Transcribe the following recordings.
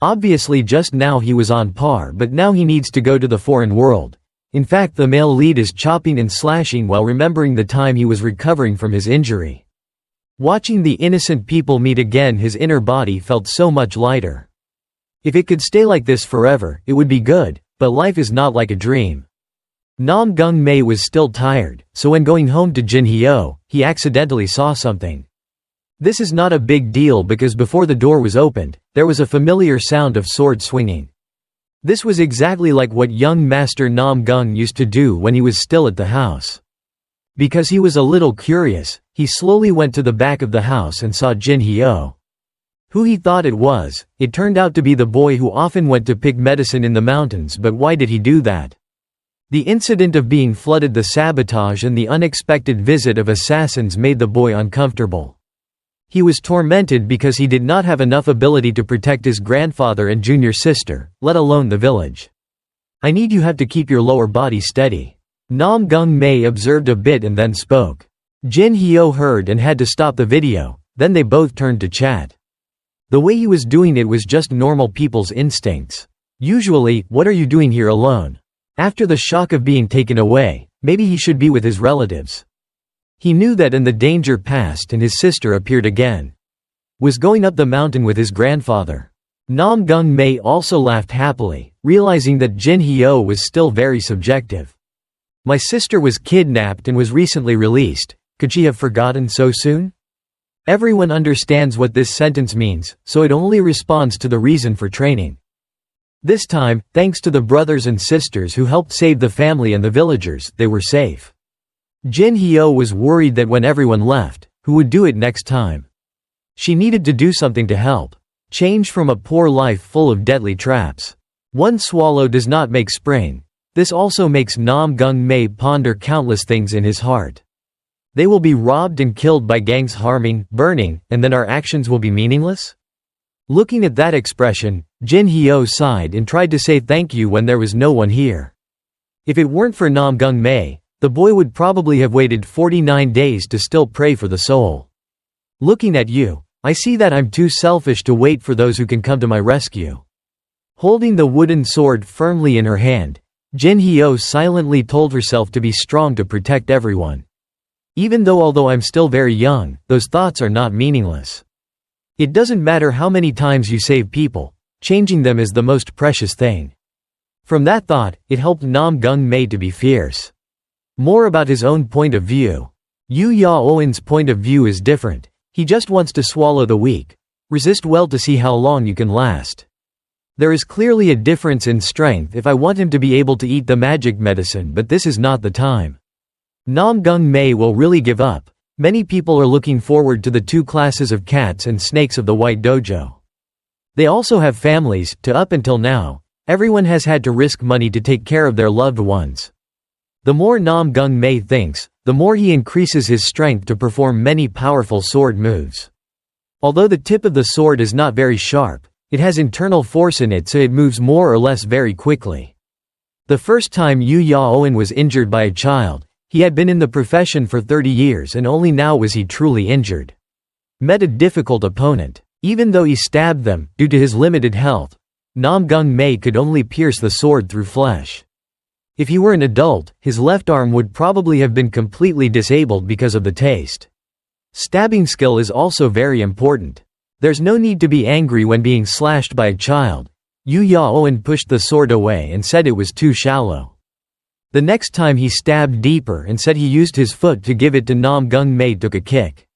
Obviously just now he was on par, but now he needs to go to the foreign world. In fact, the male lead is chopping and slashing while remembering the time he was recovering from his injury. Watching the innocent people meet again, his inner body felt so much lighter. If it could stay like this forever, it would be good, but life is not like a dream. Namgung was still tired, so when going home to Jin-hyo, he accidentally saw something. This is not a big deal because before the door was opened, there was a familiar sound of sword swinging. This was exactly like what young Master Namgung used to do when he was still at the house. Because he was a little curious, he slowly went to the back of the house and saw Jin-hyo. Who he thought it was, it turned out to be the boy who often went to pick medicine in the mountains. But why did he do that? The incident of being flooded, the sabotage and the unexpected visit of assassins made the boy uncomfortable. He was tormented because he did not have enough ability to protect his grandfather and junior sister, let alone the village. "I need you have to keep your lower body steady." Namgung observed a bit and then spoke. Jin-hyo heard and had to stop the video, then they both turned to chat. The way he was doing it was just normal people's instincts. Usually, "What are you doing here alone?" After the shock of being taken away, maybe he should be with his relatives. He knew that and the danger passed and his sister appeared again. Was going up the mountain with his grandfather. Namgung also laughed happily, realizing that Jin-hyo was still very subjective. "My sister was kidnapped and was recently released. Could she have forgotten so soon?" Everyone understands what this sentence means, so it only responds to the reason for training. This time, thanks to the brothers and sisters who helped save the family and the villagers, they were safe. Jin-hyo was worried that when everyone left, who would do it next time? She needed to do something to help. Change from a poor life full of deadly traps. One swallow does not make spring. This also makes Namgung ponder countless things in his heart. They will be robbed and killed by gangs, harming, burning, and then our actions will be meaningless? Looking at that expression, Jin-hyo sighed and tried to say thank you when there was no one here. If it weren't for Namgung, the boy would probably have waited 49 days to still pray for the soul. "Looking at you, I see that I'm too selfish to wait for those who can come to my rescue." Holding the wooden sword firmly in her hand, Jin-hyo silently told herself to be strong to protect everyone. Although I'm still very young, those thoughts are not meaningless. It doesn't matter how many times you save people, changing them is the most precious thing. From that thought, it helped Namgung to be fierce. More about his own point of view. Yu Ya-oin's point of view is different. He just wants to swallow the weak. Resist well to see how long you can last. There is clearly a difference in strength if I want him to be able to eat the magic medicine, but this is not the time. Namgung will really give up. Many people are looking forward to the two classes of cats and snakes of the White Dojo. They also have families. Up until now, everyone has had to risk money to take care of their loved ones. The more Namgung thinks, the more he increases his strength to perform many powerful sword moves. Although the tip of the sword is not very sharp, it has internal force in it, so it moves more or less very quickly. The first time Yu Ya-oin was injured by a child, he had been in the profession for 30 years and only now was he truly injured. Met a difficult opponent. Even though he stabbed them, due to his limited health, Namgung could only pierce the sword through flesh. If he were an adult, his left arm would probably have been completely disabled because of the taste. Stabbing skill is also very important. There's no need to be angry when being slashed by a child. Yu Ya-oin pushed the sword away and said it was too shallow. The next time he stabbed deeper and said he used his foot to give it to Namgung took a kick.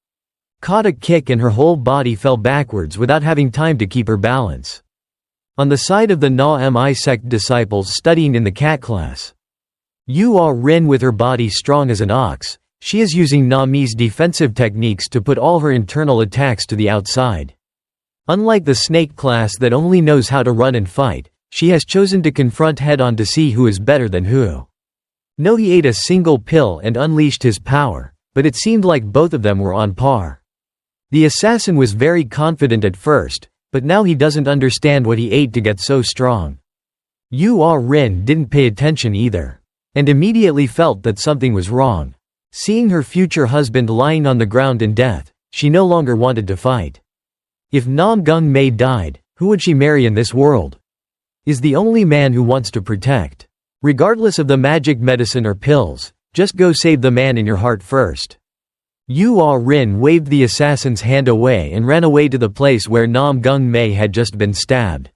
Caught a kick and her whole body fell backwards without having time to keep her balance. On the side of the Na-mi sect disciples studying in the cat class. Yu Ah-rin with her body strong as an ox, she is using Na-mi's defensive techniques to put all her internal attacks to the outside. Unlike the snake class that only knows how to run and fight, she has chosen to confront head-on to see who is better than who. No, he ate a single pill and unleashed his power, but it seemed like both of them were on par. The assassin was very confident at first, but now he doesn't understand what he ate to get so strong. Yu Ah-rin didn't pay attention either, and immediately felt that something was wrong. Seeing her future husband lying on the ground in death, she no longer wanted to fight. If Namgung died, Who would she marry in this world? Is the only man who wants to protect. Regardless of the magic medicine or pills, just go save the man in your heart first. Yu Ah-rin waved the assassin's hand away and ran away to the place where Namgung-mae had just been stabbed.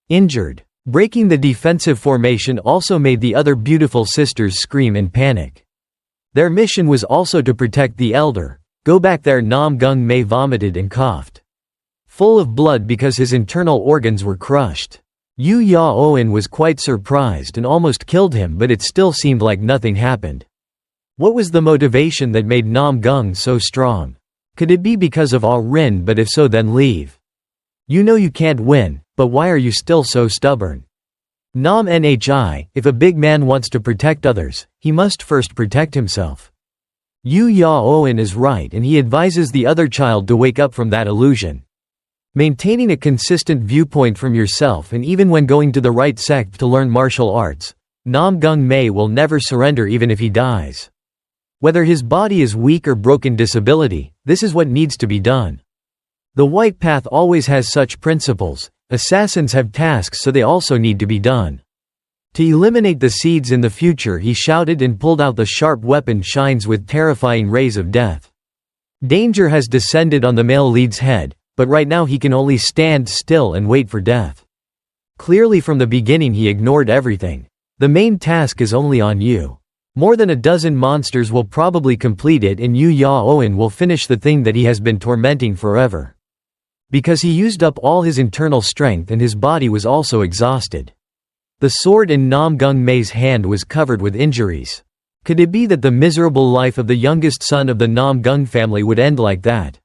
Injured. Breaking the defensive formation also made the other beautiful sisters scream in panic. Their mission was also to protect the elder. Go back there. Namgung-mae vomited and coughed, full of blood because his internal organs were crushed. Yu Ya-oin was quite surprised and almost killed him, but it still seemed like nothing happened. What was the motivation that made Namgung so strong? Could it be because of Ah-rin? But if so, then leave. You know you can't win, but why are you still so stubborn? Nam-Nhi, if a big man wants to protect others, he must first protect himself. Yu Ya-oin is right, and he advises the other child to wake up from that illusion. Maintaining a consistent viewpoint from yourself, and even when going to the right sect to learn martial arts, Namgung-mae will never surrender even if he dies. Whether his body is weak or broken disability, this is what needs to be done. The White Path always has such principles. Assassins have tasks, so they also need to be done. To eliminate the seeds in the future, he shouted and pulled out the sharp weapon shines with terrifying rays of death. Danger has descended on the male lead's head, but right now he can only stand still and wait for death. Clearly from the beginning he ignored everything. The main task is only on you. More than a dozen monsters will probably complete it, and Yu Ya-oin will finish the thing that he has been tormenting forever. Because he used up all his internal strength and his body was also exhausted. The sword in Namgung-mae's hand was covered with injuries. Could it be that the miserable life of the youngest son of the Namgung family would end like that?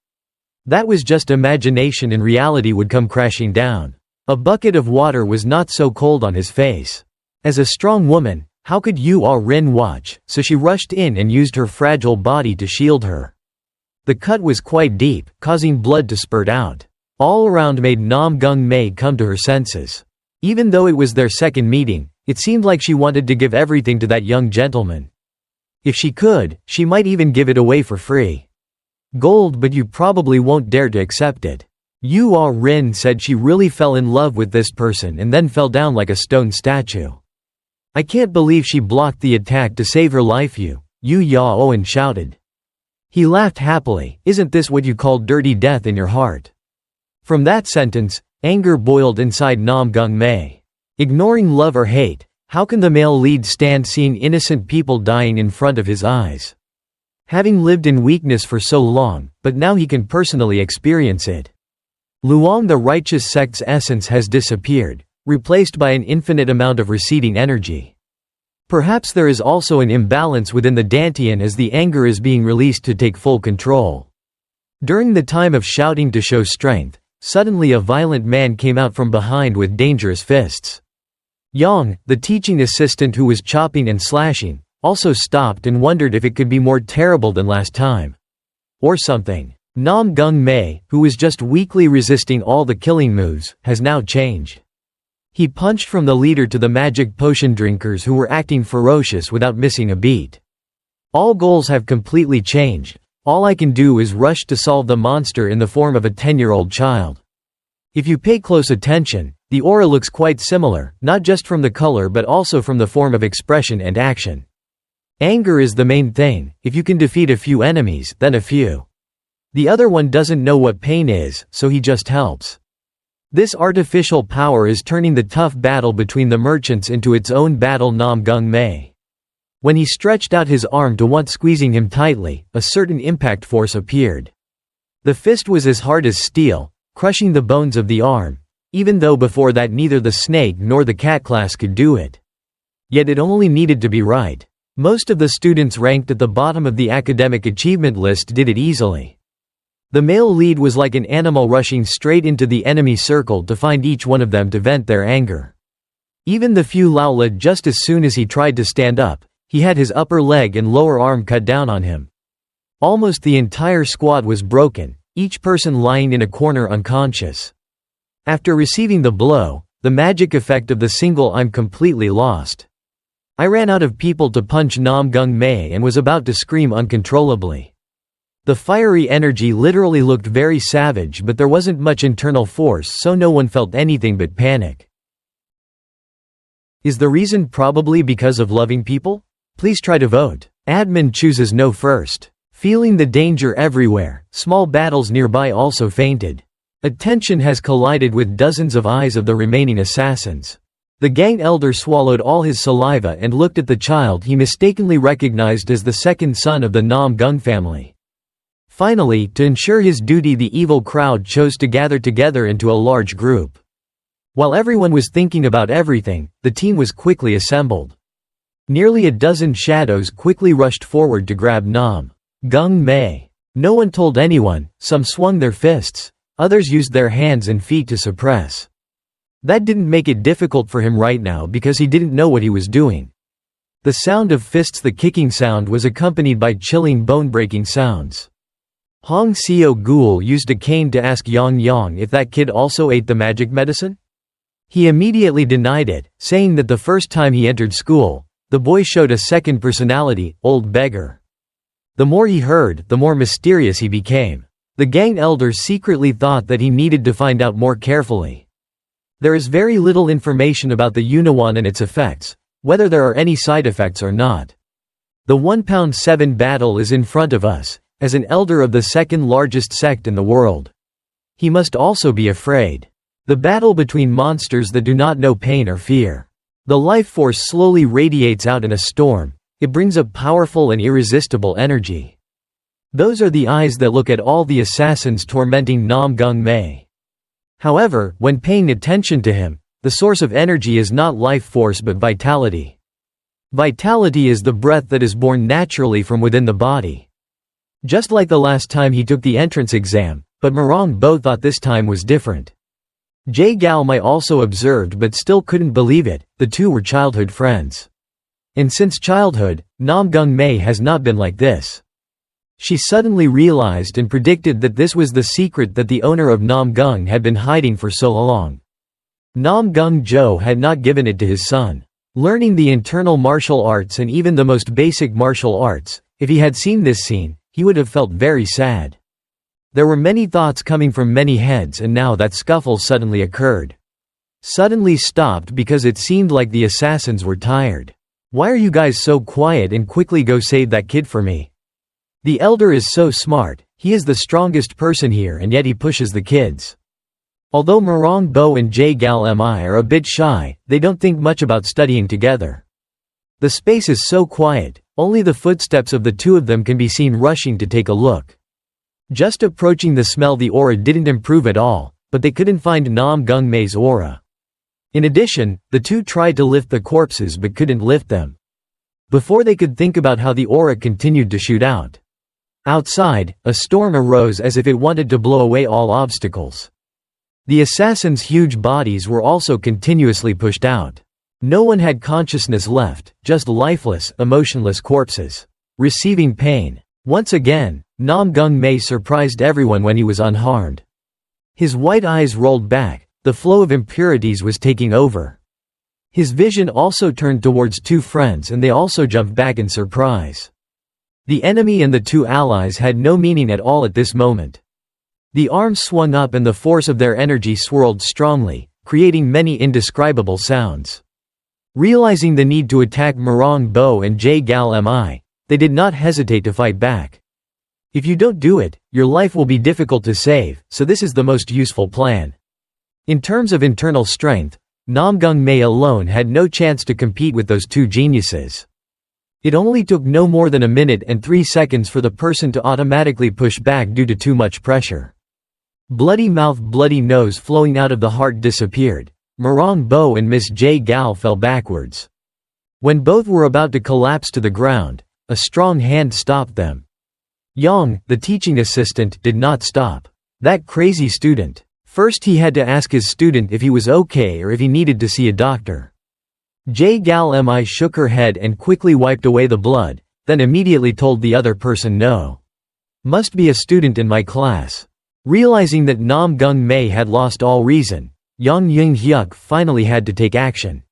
That was just imagination, and reality would come crashing down. A bucket of water was not so cold on his face. As a strong woman, how could Yu Ah-rin watch, so she rushed in and used her fragile body to shield her. The cut was quite deep, causing blood to spurt out. All around made Namgung-mae come to her senses. Even though it was their second meeting, it seemed like she wanted to give everything to that young gentleman. If she could, she might even give it away for free. Gold, but you probably won't dare to accept it. Yu Ah-rin said she really fell in love with this person and then fell down like a stone statue. I can't believe she blocked the attack to save her life. Yu Ya-oin shouted. He laughed happily. Isn't this what you call dirty death in your heart? From that sentence, anger boiled inside Namgung-mae. Ignoring love or hate, how can the male lead stand seeing innocent people dying in front of his eyes? Having lived in weakness for so long, but now he can personally experience it. Luong, the righteous sect's essence has disappeared, replaced by an infinite amount of receding energy. Perhaps there is also an imbalance within the Dantian as the anger is being released to take full control. During the time of shouting to show strength, suddenly a violent man came out from behind with dangerous fists. Yang, the teaching assistant who was chopping and slashing, also stopped and wondered if it could be more terrible than last time. Or something. Namgung-mae, who was just weakly resisting all the killing moves, has now changed. He punched from the leader to the magic potion drinkers who were acting ferocious without missing a beat. All goals have completely changed. All I can do is rush to solve the monster in the form of a 10-year-old child. If you pay close attention, the aura looks quite similar, not just from the color but also from the form of expression and action. Anger is the main thing. If you can defeat a few enemies, then a few. The other one doesn't know what pain is, so he just helps. This artificial power is turning the tough battle between the merchants into its own battle. Namgung-mae. When he stretched out his arm to want squeezing him tightly, a certain impact force appeared. The fist was as hard as steel, crushing the bones of the arm, even though before that neither the snake nor the cat class could do it. Yet it only needed to be right. Most of the students ranked at the bottom of the academic achievement list did it easily. The male lead was like an animal rushing straight into the enemy circle to find each one of them to vent their anger. Even the few Laola, just as soon as he tried to stand up, he had his upper leg and lower arm cut down on him. Almost the entire squad was broken, each person lying in a corner unconscious. After receiving the blow, the magic effect of the single "I'm completely lost. I ran out of people to punch Namgung-mae and was about to scream uncontrollably. The fiery energy literally looked very savage, but there wasn't much internal force, so no one felt anything but panic. Is the reason probably because of loving people? Please try to vote. Admin chooses no first. Feeling the danger everywhere, small battles nearby also fainted. Attention has collided with dozens of eyes of the remaining assassins. The gang elder swallowed all his saliva and looked at the child he mistakenly recognized as the second son of the Namgung family. Finally, to ensure his duty, the evil crowd chose to gather together into a large group. While everyone was thinking about everything, the team was quickly assembled. Nearly a dozen shadows quickly rushed forward to grab Namgung Mae. No one told anyone, some swung their fists, others used their hands and feet to suppress. That didn't make it difficult for him right now because he didn't know what he was doing. The sound of fists, the kicking sound, was accompanied by chilling bone-breaking sounds. Hong Seo-gul used a cane to ask Yang if that kid also ate the magic medicine. He immediately denied it, saying that the first time he entered school, the boy showed a second personality, old beggar. The more he heard, the more mysterious he became. The gang elder secretly thought that he needed to find out more carefully. There is very little information about the Uniwan and its effects, whether there are any side effects or not. The 1-7 battle is in front of us, as an elder of the second largest sect in the world. He must also be afraid. The battle between monsters that do not know pain or fear. The life force slowly radiates out in a storm. It brings a powerful and irresistible energy. Those are the eyes that look at all the assassins tormenting Namgung Mae. However, when paying attention to him, the source of energy is not life force but vitality. Vitality is the breath that is born naturally from within the body. Just like the last time he took the entrance exam, but Marong Bo thought this time was different. Jae Galmai also observed but still couldn't believe it, the two were childhood friends. And since childhood, Namgung Mae has not been like this. She suddenly realized and predicted that this was the secret that the owner of Namgung had been hiding for so long. Namgung Jo had not given it to his son. Learning the internal martial arts and even the most basic martial arts, if he had seen this scene, he would have felt very sad. There were many thoughts coming from many heads, and now that scuffle suddenly occurred. Suddenly stopped because it seemed like the assassins were tired. Why are you guys so quiet, and quickly go save that kid for me? The elder is so smart, he is the strongest person here, and yet he pushes the kids. Although Marong Bo and Jae Galmai are a bit shy, they don't think much about studying together. The space is so quiet, only the footsteps of the two of them can be seen rushing to take a look. Just approaching the smell, the aura didn't improve at all, but they couldn't find Namgung Mae's aura. In addition, the two tried to lift the corpses but couldn't lift them. Before they could think about how the aura continued to shoot out. Outside, a storm arose as if it wanted to blow away all obstacles. The assassins' huge bodies were also continuously pushed out. No one had consciousness left, just lifeless, emotionless corpses. Receiving pain. Once again, Namgung Mae surprised everyone when he was unharmed. His white eyes rolled back, the flow of impurities was taking over. His vision also turned towards two friends, and they also jumped back in surprise. The enemy and the two allies had no meaning at all at this moment. The arms swung up and the force of their energy swirled strongly, creating many indescribable sounds. Realizing the need to attack Marong Bo and Jae Galmai, they did not hesitate to fight back. If you don't do it, your life will be difficult to save, so this is the most useful plan. In terms of internal strength, Namgung Mae alone had no chance to compete with those two geniuses. It only took no more than a minute and 3 seconds for the person to automatically push back due to too much pressure. Bloody mouth, bloody nose flowing out of the heart disappeared. Marong Bo and Miss Jae Gal fell backwards. When both were about to collapse to the ground, a strong hand stopped them. Yang, the teaching assistant, did not stop. That crazy student. First he had to ask his student if he was okay or if he needed to see a doctor. Jae Galmai shook her head and quickly wiped away the blood, then immediately told the other person no. Must be a student in my class. Realizing that Namgung Mae had lost all reason, Yang Ying-hyuk finally had to take action.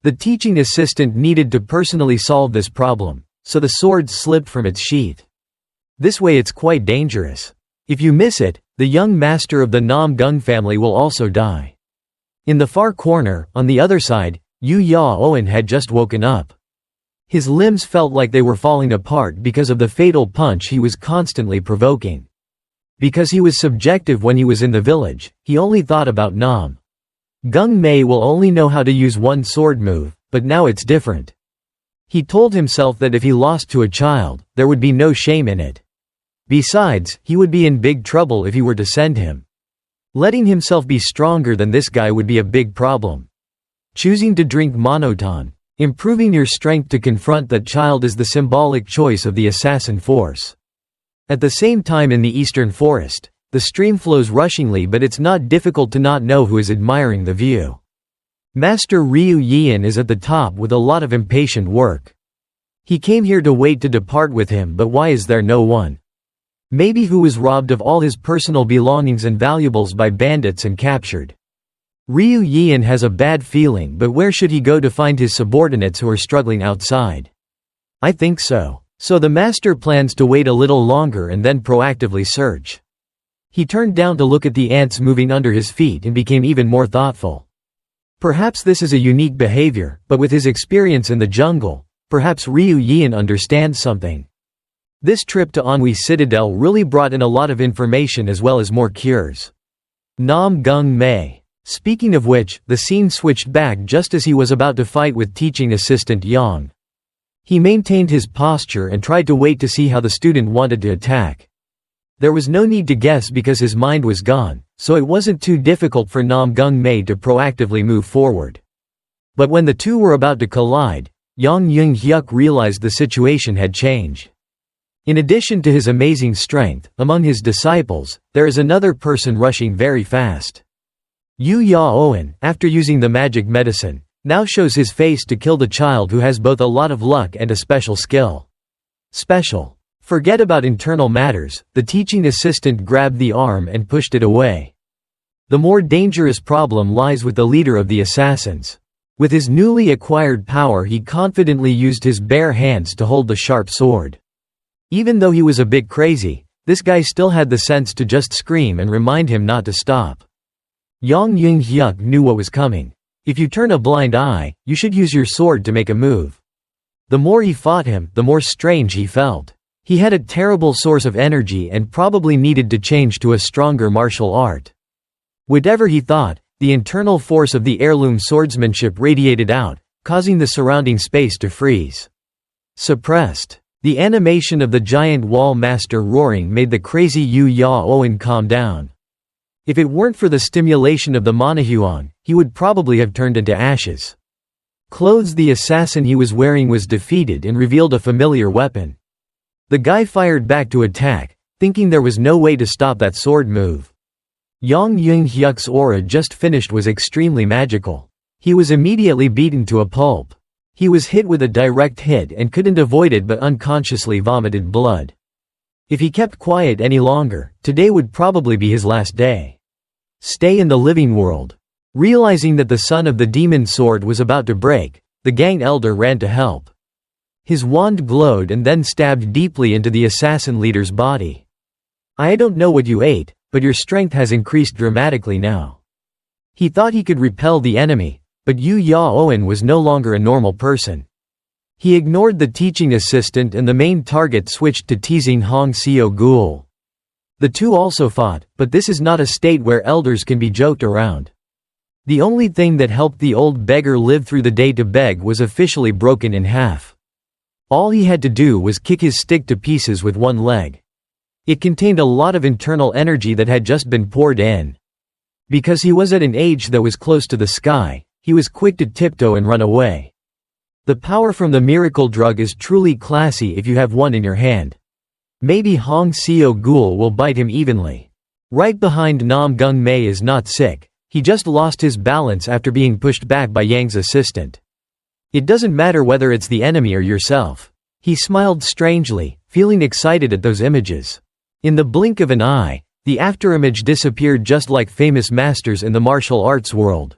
The teaching assistant needed to personally solve this problem, so the sword slipped from its sheath. This way it's quite dangerous. If you miss it, the young master of the Namgung family will also die. In the far corner, on the other side, Yu Ya-oen had just woken up. His limbs felt like they were falling apart because of the fatal punch he was constantly provoking. Because he was subjective when he was in the village, he only thought about Nam. Gung Mei will only know how to use one sword move, but now it's different. He told himself that if he lost to a child, there would be no shame in it. Besides, he would be in big trouble if he were to send him. Letting himself be stronger than this guy would be a big problem. Choosing to drink monoton, improving your strength to confront that child is the symbolic choice of the assassin force. At the same time in the eastern forest, the stream flows rushingly, but it's not difficult to not know who is admiring the view. Master Ryu Yian is at the top with a lot of impatient work. He came here to wait to depart with him, but why is there no one? Maybe who was robbed of all his personal belongings and valuables by bandits and captured. Ryu Yian has a bad feeling, but where should he go to find his subordinates who are struggling outside? I think so. So the master plans to wait a little longer and then proactively search. He turned down to look at the ants moving under his feet and became even more thoughtful. Perhaps this is a unique behavior, but with his experience in the jungle, perhaps Ryu Yian understands something. This trip to Anhui Citadel really brought in a lot of information as well as more cures. Nam Gung Mei. Speaking of which, the scene switched back just as he was about to fight with teaching assistant Yang. He maintained his posture and tried to wait to see how the student wanted to attack. There was no need to guess because his mind was gone, so it wasn't too difficult for Nam Gung Mei to proactively move forward. But when the two were about to collide, Yang Yung-hyuk realized the situation had changed. In addition to his amazing strength, among his disciples, there is another person rushing very fast. Yu Ya-oen, after using the magic medicine, now shows his face to kill the child who has both a lot of luck and a special skill. Special. Forget about internal matters, the teaching assistant grabbed the arm and pushed it away. The more dangerous problem lies with the leader of the assassins. With his newly acquired power, he confidently used his bare hands to hold the sharp sword. Even though he was a bit crazy, this guy still had the sense to just scream and remind him not to stop. Yang Yung-hyuk knew what was coming. If you turn a blind eye, you should use your sword to make a move. The more he fought him, the more strange he felt. He had a terrible source of energy and probably needed to change to a stronger martial art. Whatever he thought, the internal force of the heirloom swordsmanship radiated out, causing the surrounding space to freeze. Suppressed. The animation of the giant wall master roaring made the crazy Yu Ya-oen calm down. If it weren't for the stimulation of the Manhwa, he would probably have turned into ashes. Clothes the assassin he was wearing was defeated and revealed a familiar weapon. The guy fired back to attack, thinking there was no way to stop that sword move. Yang Yung-hyuk's aura just finished was extremely magical. He was immediately beaten to a pulp. He was hit with a direct hit and couldn't avoid it but unconsciously vomited blood. If he kept quiet any longer, today would probably be his last day. Stay in the living world. Realizing that the son of the demon sword was about to break, the gang elder ran to help. His wand glowed and then stabbed deeply into the assassin leader's body. I don't know what you ate, but your strength has increased dramatically now. He thought he could repel the enemy, but Yu Ya-oen was no longer a normal person. He ignored the teaching assistant and the main target switched to teasing Hong Seo-gul. The two also fought, but this is not a state where elders can be joked around. The only thing that helped the old beggar live through the day to beg was officially broken in half. All he had to do was kick his stick to pieces with one leg. It contained a lot of internal energy that had just been poured in. Because he was at an age that was close to the sky, he was quick to tiptoe and run away. The power from the miracle drug is truly classy if you have one in your hand. Maybe Hong Seo-gul will bite him evenly. Right behind Nam Gung Mei is not sick, he just lost his balance after being pushed back by Yang's assistant. It doesn't matter whether it's the enemy or yourself. He smiled strangely, feeling excited at those images. In the blink of an eye, the afterimage disappeared just like famous masters in the martial arts world.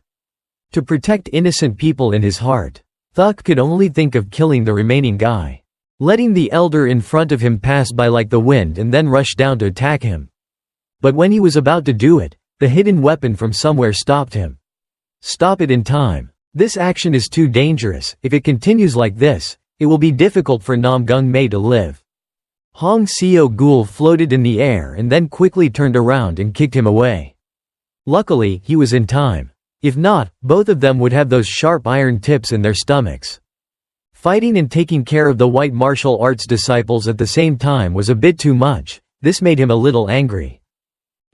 To protect innocent people in his heart, Thuk could only think of killing the remaining guy. letting the elder in front of him pass by like the wind and then rush down to attack him. But when he was about to do it, the hidden weapon from somewhere stopped him. Stop it in time. This action is too dangerous. If it continues like this, it will be difficult for Namgung Mae to live. Hong Seo-gul floated in the air and then quickly turned around and kicked him away. Luckily, he was in time. If not, both of them would have those sharp iron tips in their stomachs. Fighting and taking care of the white martial arts disciples at the same time was a bit too much. This made him a little angry.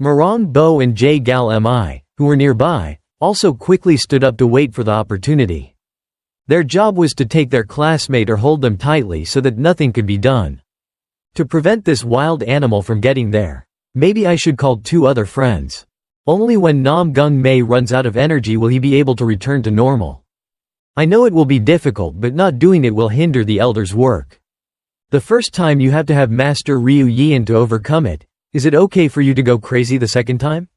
Morong Bo and Jae Gal Mi, who were nearby, also quickly stood up to wait for the opportunity. Their job was to take their classmate or hold them tightly so that nothing could be done. To prevent this wild animal from getting there, maybe I should call 2 other friends. Only when Namgung Mae runs out of energy will he be able to return to normal. I know it will be difficult, but not doing it will hinder the elder's work. The first time you have to have Master Ryu Yeon to overcome it. Is it okay for you to go crazy the second time?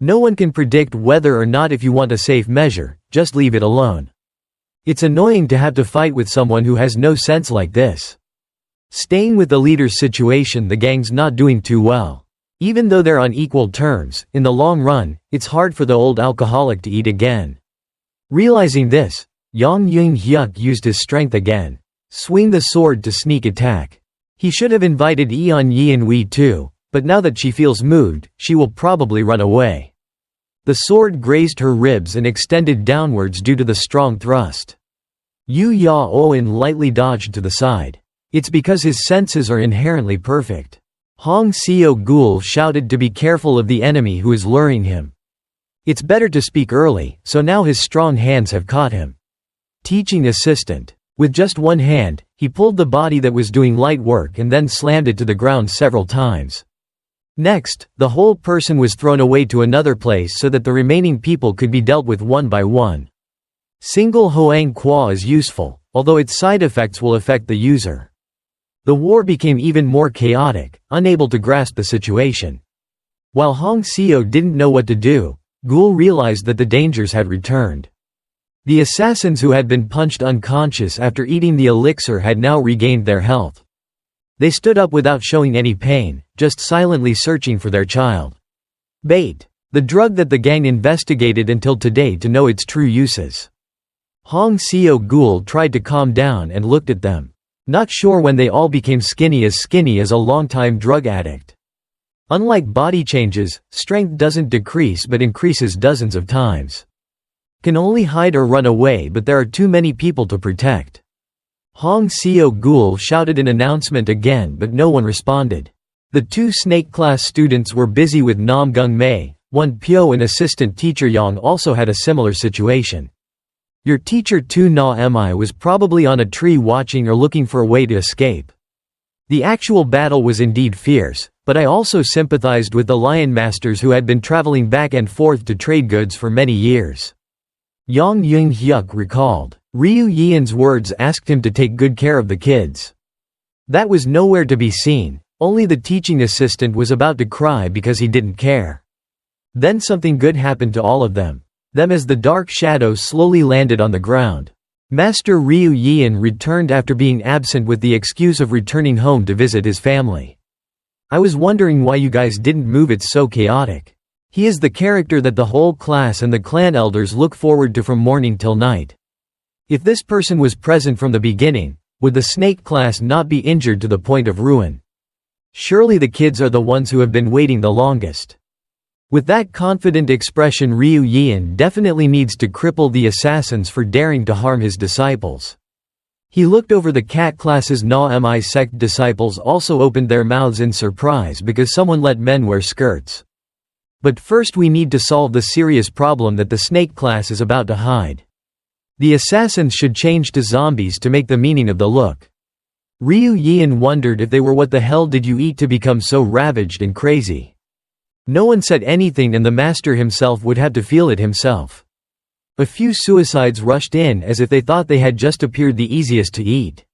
No one can predict whether or not. If you want a safe measure, just leave it alone. It's annoying to have to fight with someone who has no sense like this. Staying with the leader's situation, the gang's not doing too well. Even though they're on equal terms, in the long run, it's hard for the old alcoholic to eat again. Realizing this, Yang Eun-hyuk used his strength again. Swing the sword to sneak attack. He should have invited Eon Yeon-wee too, but now that she feels moved, she will probably run away. The sword grazed her ribs and extended downwards due to the strong thrust. Yu Ya-oin lightly dodged to the side. It's because his senses are inherently perfect. Hong Seo-gul shouted to be careful of the enemy who is luring him. It's better to speak early, so now his strong hands have caught him. Teaching assistant. With just one hand, he pulled the body that was doing light work and then slammed it to the ground several times. Next, the whole person was thrown away to another place so that the remaining people could be dealt with one by one. Single Hoang Kwa is useful, although its side effects will affect the user. The war became even more chaotic, unable to grasp the situation. While Hong Seo didn't know what to do, Gul realized that the dangers had returned. The assassins who had been punched unconscious after eating the elixir had now regained their health. They stood up without showing any pain, just silently searching for their child. Bait. The drug that the gang investigated until today to know its true uses. Hong Seo-gul tried to calm down and looked at them. Not sure when they all became skinny as a longtime drug addict. Unlike body changes, strength doesn't decrease but increases dozens of times. Can only hide or run away, but there are too many people to protect. Hong Seo-gul shouted an announcement again, but no one responded. The 2 snake class students were busy with Namgung Mae. One Pyo and assistant teacher Yang also had a similar situation. Your teacher Tu Na Mi was probably on a tree watching or looking for a way to escape. The actual battle was indeed fierce, but I also sympathized with the lion masters who had been traveling back and forth to trade goods for many years. Yang Eun-hyuk recalled. Ryu Yeon's words asked him to take good care of the kids. That was nowhere to be seen, only the teaching assistant was about to cry because he didn't care. Then something good happened to all of them. As the dark shadow slowly landed on the ground. Master Ryu Yeon returned after being absent with the excuse of returning home to visit his family. I was wondering why you guys didn't move, it's so chaotic. He is the character that the whole class and the clan elders look forward to from morning till night. If this person was present from the beginning, would the snake class not be injured to the point of ruin? Surely the kids are the ones who have been waiting the longest. With that confident expression, Ryu Yeon definitely needs to cripple the assassins for daring to harm his disciples. He looked over the cat class's Na Mi sect disciples also opened their mouths in surprise because someone let men wear skirts. But first we need to solve the serious problem that the snake class is about to hide. The assassins should change to zombies to make the meaning of the look. Ryu Yeon wondered if they were. What the hell did you eat to become so ravaged and crazy? No one said anything and the master himself would have to feel it himself. A few suicides rushed in as if they thought they had just appeared the easiest to eat.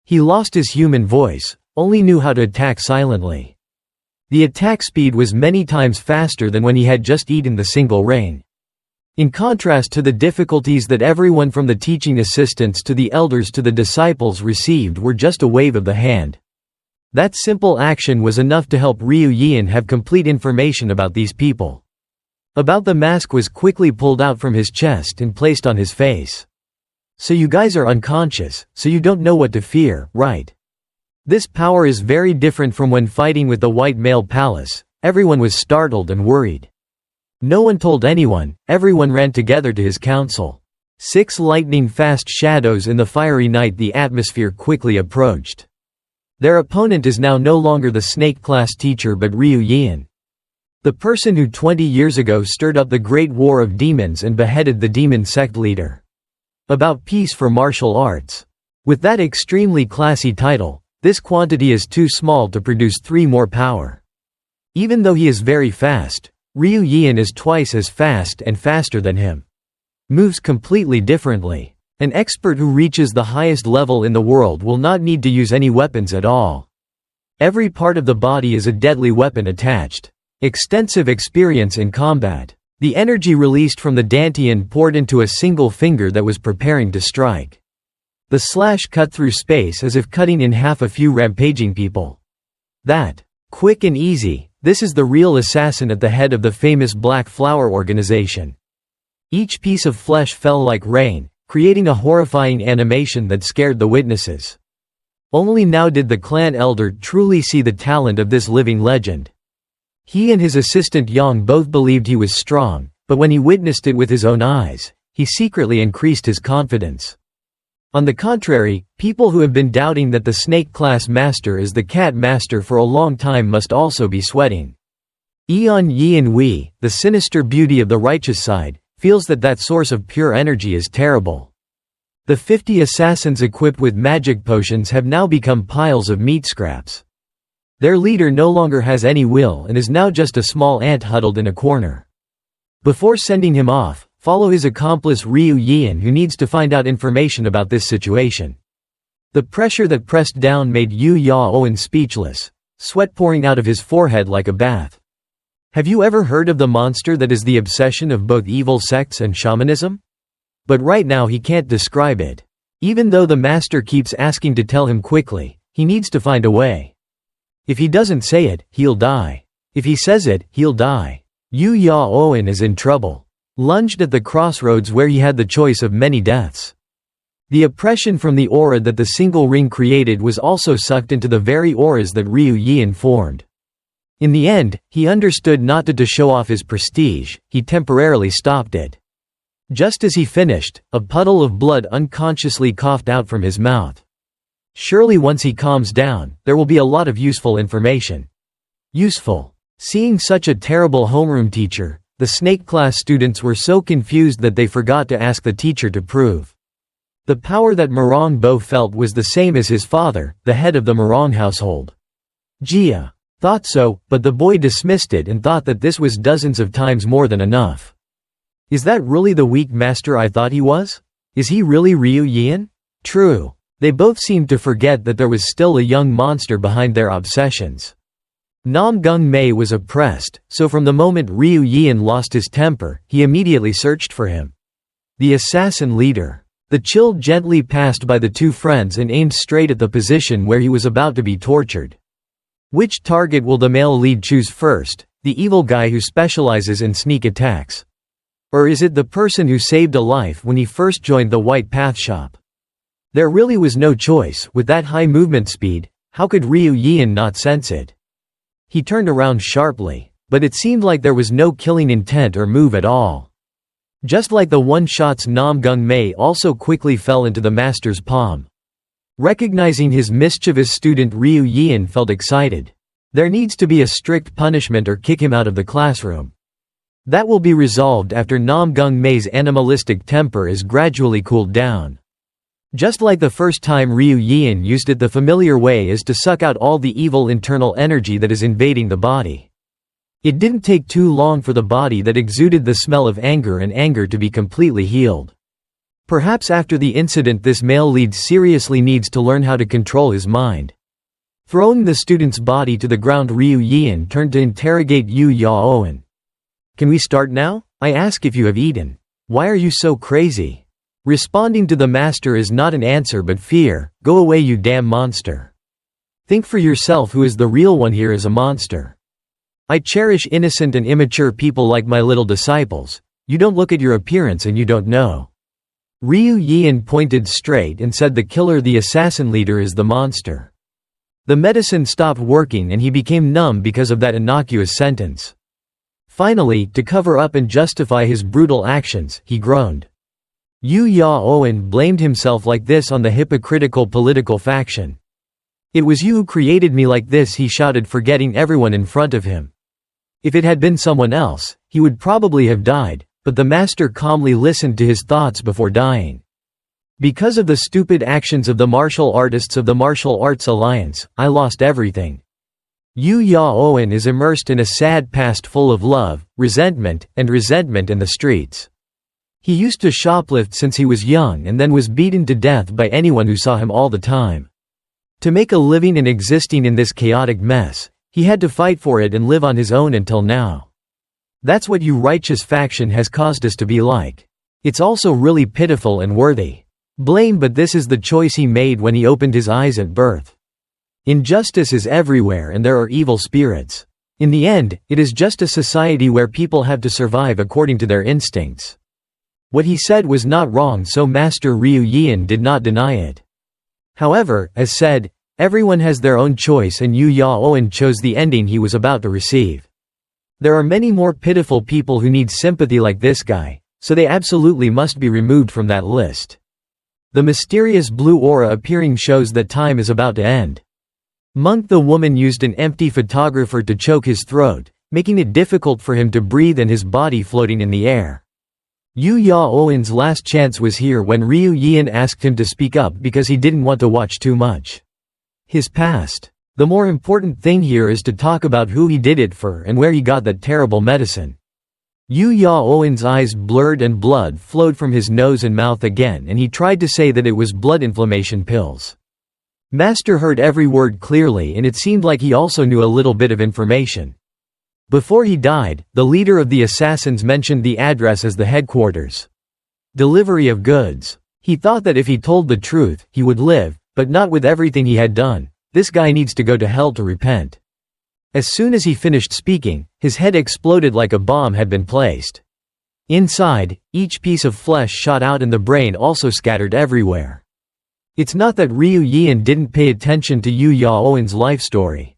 He lost his human voice, only knew how to attack silently. The attack speed was many times faster than when he had just eaten the single rain. In contrast to the difficulties that everyone from the teaching assistants to the elders to the disciples received were just a wave of the hand. That simple action was enough to help Ryu Yeon have complete information about these people. About the mask was quickly pulled out from his chest and placed on his face. So you guys are unconscious, so you don't know what to fear, right? This power is very different from when fighting with the White Male Palace. Everyone was startled and worried. No one told anyone, everyone ran together to his council. 6 lightning-fast shadows in the fiery night. The atmosphere quickly approached. Their opponent is now no longer the snake class teacher but Ryu Yeon. The person who 20 years ago stirred up the Great War of Demons and beheaded the demon sect leader. About peace for martial arts. With that extremely classy title, this quantity is too small to produce 3 more power. Even though he is very fast, Ryu Yeon is twice as fast and faster than him. Moves completely differently. An expert who reaches the highest level in the world will not need to use any weapons at all. Every part of the body is a deadly weapon attached. Extensive experience in combat. The energy released from the dantian poured into a single finger that was preparing to strike. The slash cut through space as if cutting in half a few rampaging people. That. Quick and easy, this is the real assassin at the head of the famous Black Flower organization. Each piece of flesh fell like rain, creating a horrifying animation that scared the witnesses. Only now did the clan elder truly see the talent of this living legend. He and his assistant Yang both believed he was strong, but when he witnessed it with his own eyes, he secretly increased his confidence. On the contrary, people who have been doubting that the snake class master is the cat master for a long time must also be sweating. Eon Yeon Wee, the sinister beauty of the righteous side, feels that that source of pure energy is terrible. The 50 assassins equipped with magic potions have now become piles of meat scraps. Their leader no longer has any will and is now just a small ant huddled in a corner. Before sending him off, follow his accomplice Ryu Yeon, who needs to find out information about this situation. The pressure that pressed down made Yu Yaoen speechless, sweat pouring out of his forehead like a bath. Have you ever heard of the monster that is the obsession of both evil sects and shamanism? But right now he can't describe it. Even though the master keeps asking to tell him quickly, he needs to find a way. If he doesn't say it, he'll die. If he says it, he'll die. Yu Yaoen is in trouble. Lunged at the crossroads where he had the choice of many deaths. The oppression from the aura that the single ring created was also sucked into the very auras that Ryu Yeon formed. In the end, he understood not to show off his prestige, he temporarily stopped it. Just as he finished, a puddle of blood unconsciously coughed out from his mouth. Surely once he calms down, there will be a lot of useful information. Useful. Seeing such a terrible homeroom teacher, the snake class students were so confused that they forgot to ask the teacher to prove. The power that Morong Bo felt was the same as his father, the head of the Morong household. Jia thought so, but the boy dismissed it and thought that this was dozens of times more than enough. Is that really the weak master I thought he was? Is he really Ryu Yeon? True. They both seemed to forget that there was still a young monster behind their obsessions. Namgung Mae was oppressed, so from the moment Ryu Yeon lost his temper, he immediately searched for him. The assassin leader. The chill gently passed by the two friends and aimed straight at the position where he was about to be tortured. Which target will the male lead choose first, the evil guy who specializes in sneak attacks? Or is it the person who saved a life when he first joined the White Path shop? There really was no choice. With that high movement speed, how could Ryu Yeon not sense it? He turned around sharply, but it seemed like there was no killing intent or move at all. Just like the one-shots, Namgung Mae also quickly fell into the master's palm. Recognizing his mischievous student, Ryu Yeon felt excited. There needs to be a strict punishment or kick him out of the classroom. That will be resolved after Namgung Mae's animalistic temper is gradually cooled down. Just like the first time Ryu Yeon used it, the familiar way is to suck out all the evil internal energy that is invading the body. It didn't take too long for the body that exuded the smell of anger to be completely healed. Perhaps after the incident this male lead seriously needs to learn how to control his mind. Throwing the student's body to the ground, Ryu Yeon turned to interrogate Yu Yaoen. Can we start now? I ask if you have eaten. Why are you so crazy? Responding to the master is not an answer but fear. Go away, you damn monster. Think for yourself who is the real one here is a monster. I cherish innocent and immature people like my little disciples. You don't look at your appearance and you don't know. Ryu Yeon pointed straight and said the killer, the assassin leader, is the monster. The medicine stopped working and he became numb because of that innocuous sentence. Finally, to cover up and justify his brutal actions, he groaned. Yu Ya-oen blamed himself like this on the hypocritical political faction. It was you who created me like this, he shouted, forgetting everyone in front of him. If it had been someone else, he would probably have died, but the master calmly listened to his thoughts before dying. Because of the stupid actions of the martial artists of the Martial Arts Alliance, I lost everything. Yu Ya-oen is immersed in a sad past full of love, resentment in the streets. He used to shoplift since he was young and then was beaten to death by anyone who saw him all the time. To make a living and existing in this chaotic mess, he had to fight for it and live on his own until now. That's what you righteous faction has caused us to be like. It's also really pitiful and worthy blame, but this is the choice he made when he opened his eyes at birth. Injustice is everywhere and there are evil spirits. In the end, it is just a society where people have to survive according to their instincts. What he said was not wrong, so Master Ryu Yeon did not deny it. However, as said, everyone has their own choice and Yu Ya-oen chose the ending he was about to receive. There are many more pitiful people who need sympathy like this guy, so they absolutely must be removed from that list. The mysterious blue aura appearing shows that time is about to end. Monk the woman used an empty photographer to choke his throat, making it difficult for him to breathe and his body floating in the air. Yu Ya-oen's last chance was here when Ryu Yeon asked him to speak up because he didn't want to watch too much. His past. The more important thing here is to talk about who he did it for and where he got that terrible medicine. Yu Ya-oen's eyes blurred and blood flowed from his nose and mouth again, and he tried to say that it was blood inflammation pills. Master heard every word clearly and it seemed like he also knew a little bit of information. Before he died, the leader of the assassins mentioned the address as the headquarters. Delivery of goods. He thought that if he told the truth, he would live, but not with everything he had done. This guy needs to go to hell to repent. As soon as he finished speaking, his head exploded like a bomb had been placed. Inside, each piece of flesh shot out and the brain also scattered everywhere. It's not that Ryu Yeon didn't pay attention to Yu Ya-oen's life story.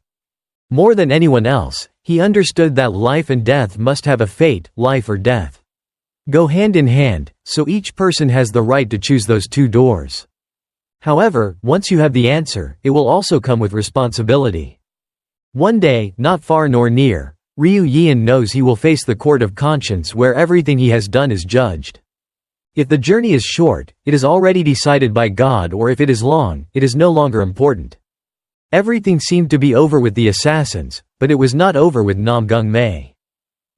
More than anyone else, he understood that life and death must have a fate, life or death. Go hand in hand, so each person has the right to choose those two doors. However, once you have the answer, it will also come with responsibility. One day, not far nor near, Ryu Yeon knows he will face the court of conscience where everything he has done is judged. If the journey is short, it is already decided by God, or if it is long, it is no longer important. Everything seemed to be over with the assassins, but it was not over with Namgung Mae.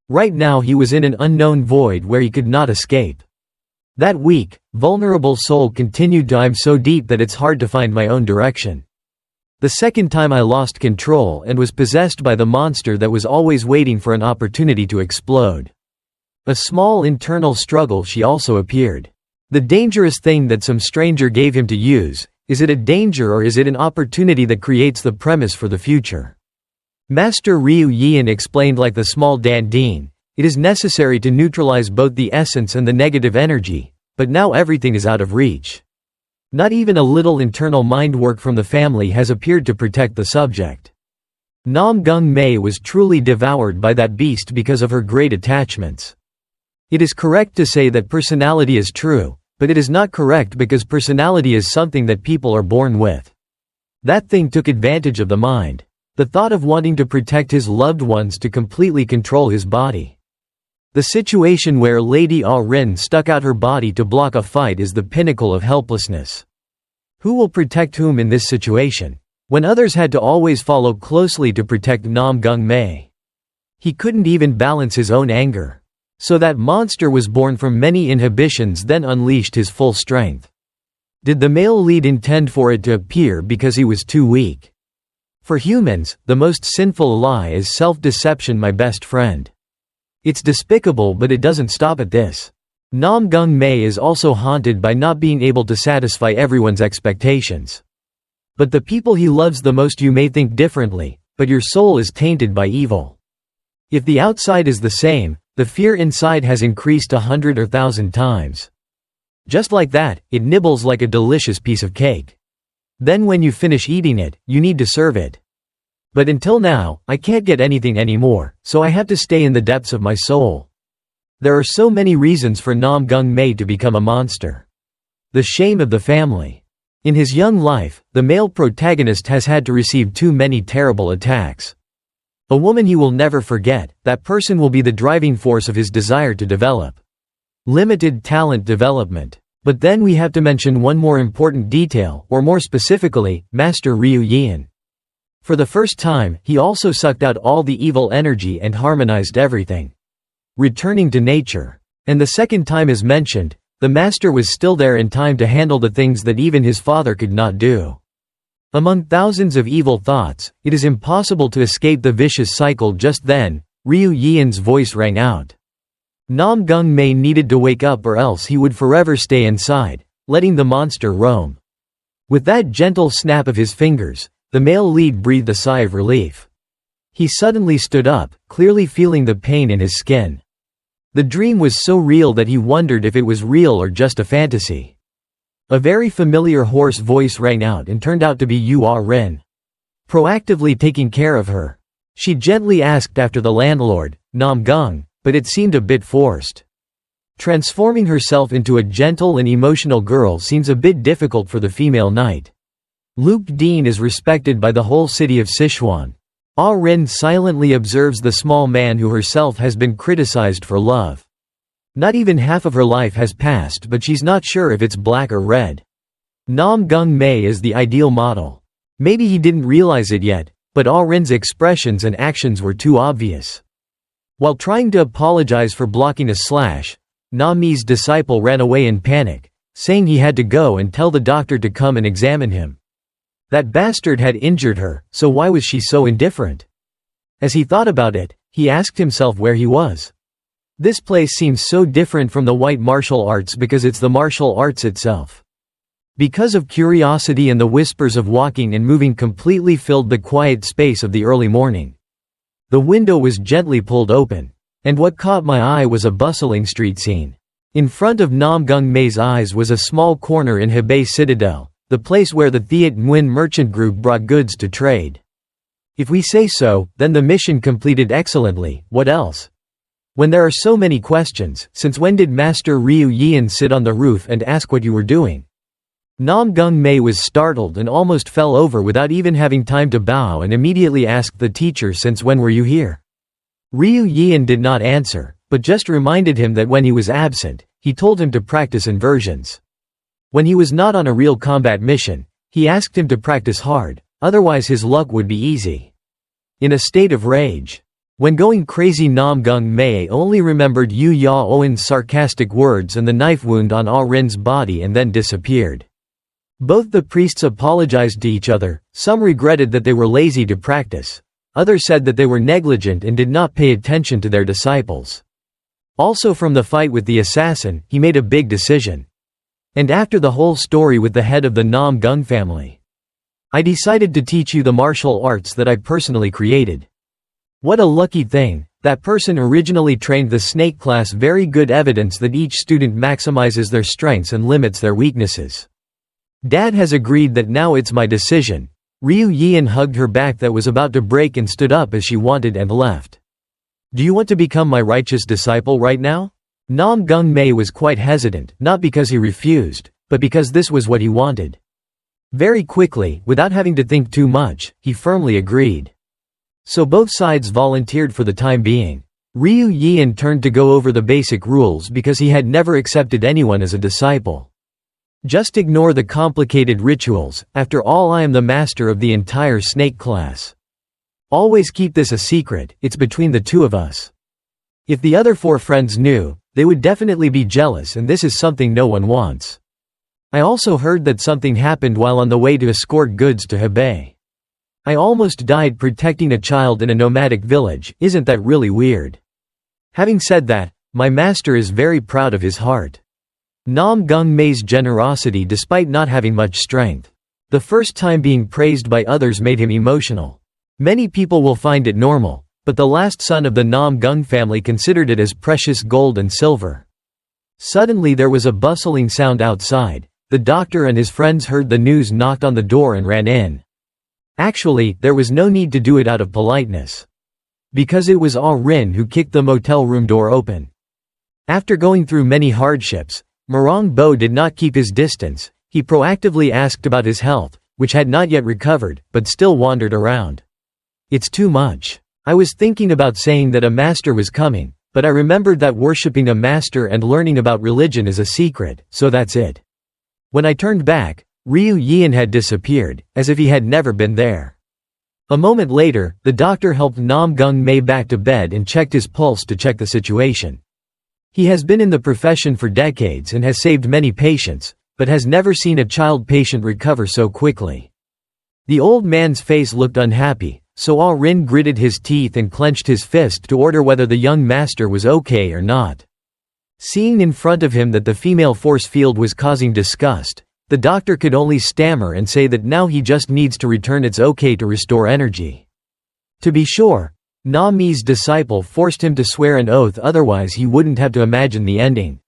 Right now he was in an unknown void where he could not escape. That weak, vulnerable soul continued to I'm so deep that it's hard to find my own direction. The second time I lost control and was possessed by the monster that was always waiting for an opportunity to explode. A small internal struggle she also appeared. The dangerous thing that some stranger gave him to use, is it a danger or is it an opportunity that creates the premise for the future? Master Ryu Yeon explained like the small dandine, it is necessary to neutralize both the essence and the negative energy, but now everything is out of reach. Not even a little internal mind work from the family has appeared to protect the subject. Namgung Mae was truly devoured by that beast because of her great attachments. It is correct to say that personality is true, but it is not correct because personality is something that people are born with. That thing took advantage of the mind. The thought of wanting to protect his loved ones to completely control his body. The situation where Lady Ah-rin stuck out her body to block a fight is the pinnacle of helplessness. Who will protect whom in this situation? When others had to always follow closely to protect Namgung Mae. He couldn't even balance his own anger. So that monster was born from many inhibitions, then unleashed his full strength. Did the male lead intend for it to appear because he was too weak? For humans, the most sinful lie is self-deception, my best friend. It's despicable, but it doesn't stop at this. Namgung Mae is also haunted by not being able to satisfy everyone's expectations. But the people he loves the most, you may think differently, but your soul is tainted by evil. If the outside is the same, the fear inside has increased 100 or 1,000 times. Just like that, it nibbles like a delicious piece of cake. Then when you finish eating it, you need to serve it. But until now, I can't get anything anymore, so I have to stay in the depths of my soul. There are so many reasons for Namgung Mae to become a monster. The shame of the family. In his young life, the male protagonist has had to receive too many terrible attacks. A woman he will never forget, that person will be the driving force of his desire to develop. Limited talent development. But then we have to mention one more important detail, or more specifically, Master Ryu Yeon. For the first time, he also sucked out all the evil energy and harmonized everything. Returning to nature. And the second time is mentioned, the master was still there in time to handle the things that even his father could not do. Among thousands of evil thoughts, it is impossible to escape the vicious cycle. Just then, Ryu Yeon's voice rang out. Namgung Mae needed to wake up or else he would forever stay inside, letting the monster roam. With that gentle snap of his fingers, the male lead breathed a sigh of relief. He suddenly stood up, clearly feeling the pain in his skin. The dream was so real that he wondered if it was real or just a fantasy. A very familiar hoarse voice rang out and turned out to be Yu Rin. Proactively taking care of her. She gently asked after the landlord, Namgung, but it seemed a bit forced. Transforming herself into a gentle and emotional girl seems a bit difficult for the female knight. Luke Dean is respected by the whole city of Sichuan. Rin silently observes the small man who herself has been criticized for love. Not even half of her life has passed, but she's not sure if it's black or red. Namgung Mae is the ideal model. Maybe he didn't realize it yet, but Rin's expressions and actions were too obvious. While trying to apologize for blocking a slash, Nami's disciple ran away in panic, saying he had to go and tell the doctor to come and examine him. That bastard had injured her, so why was she so indifferent? As he thought about it, he asked himself where he was. This place seems so different from the white martial arts because it's the martial arts itself. Because of curiosity and the whispers of walking and moving completely filled the quiet space of the early morning. The window was gently pulled open. And what caught my eye was a bustling street scene. In front of Namgung Mae's eyes was a small corner in Hebei Citadel, the place where the Thiat Nguyen merchant group brought goods to trade. If we say so, then the mission completed excellently. What else? When there are so many questions, since when did Master Ryu Yeon sit on the roof and ask what you were doing? Namgung Mae was startled and almost fell over without even having time to bow and immediately asked the teacher, since when were you here? Ryu Yeon did not answer, but just reminded him that when he was absent, he told him to practice inversions. When he was not on a real combat mission, he asked him to practice hard, otherwise his luck would be easy. In a state of rage. When going crazy, Namgung Mae only remembered Yu Ya-oen's sarcastic words and the knife wound on Rin's body and then disappeared. Both the priests apologized to each other, some regretted that they were lazy to practice, others said that they were negligent and did not pay attention to their disciples. Also from the fight with the assassin, he made a big decision. And after the whole story with the head of the Namgung family, I decided to teach you the martial arts that I personally created. What a lucky thing, that person originally trained the snake class. Very good evidence that each student maximizes their strengths and limits their weaknesses. Dad has agreed that now it's my decision. Ryu Yeon hugged her back that was about to break and stood up as she wanted and left. Do you want to become my righteous disciple right now? Namgung Mae was quite hesitant, not because he refused, but because this was what he wanted. Very quickly, without having to think too much, he firmly agreed. So both sides volunteered for the time being. Ryu Yeon turned to go over the basic rules because he had never accepted anyone as a disciple. Just ignore the complicated rituals, after all I am the master of the entire snake class. Always keep this a secret, it's between the two of us. If the other 4 friends knew, they would definitely be jealous, and this is something no one wants. I also heard that something happened while on the way to escort goods to Hebei. I almost died protecting a child in a nomadic village. Isn't that really weird? Having said that, My master is very proud of his heart. Namgung Mae's generosity despite not having much strength. The first time being praised by others made him emotional. Many people will find it normal, but the last son of the Namgung family considered it as precious gold and silver. Suddenly there was a bustling sound outside. The doctor and his friends heard the news, knocked on the door and ran in. Actually, there was no need to do it out of politeness. Because it was Ah Rin who kicked the motel room door open. After going through many hardships, Marang Bo did not keep his distance. He proactively asked about his health, which had not yet recovered, but still wandered around. It's too much. I was thinking about saying that a master was coming, but I remembered that worshipping a master and learning about religion is a secret, so that's it. When I turned back, Ryu Yian had disappeared, as if he had never been there. A moment later, the doctor helped Namgung Mae back to bed and checked his pulse to check the situation. He has been in the profession for decades and has saved many patients, but has never seen a child patient recover so quickly. The old man's face looked unhappy, so Ah Rin gritted his teeth and clenched his fist to order whether the young master was okay or not. Seeing in front of him that the female force field was causing disgust, the doctor could only stammer and say that now he just needs to return it's okay to restore energy. To be sure, Na Mi's disciple forced him to swear an oath, otherwise he wouldn't have to imagine the ending.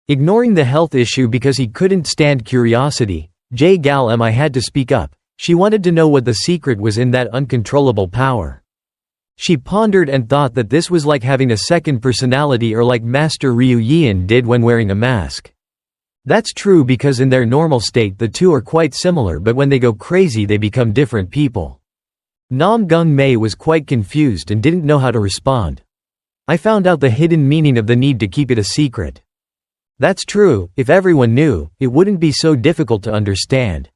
Ignoring the health issue because he couldn't stand curiosity, J Gal Mi had to speak up. She wanted to know what the secret was in that uncontrollable power. She pondered and thought that this was like having a second personality, or like Master Ryu Yian did when wearing a mask. That's true because in their normal state the two are quite similar, but when they go crazy they become different people. Namgung Mae was quite confused and didn't know how to respond. I found out the hidden meaning of the need to keep it a secret. That's true, if everyone knew, it wouldn't be so difficult to understand.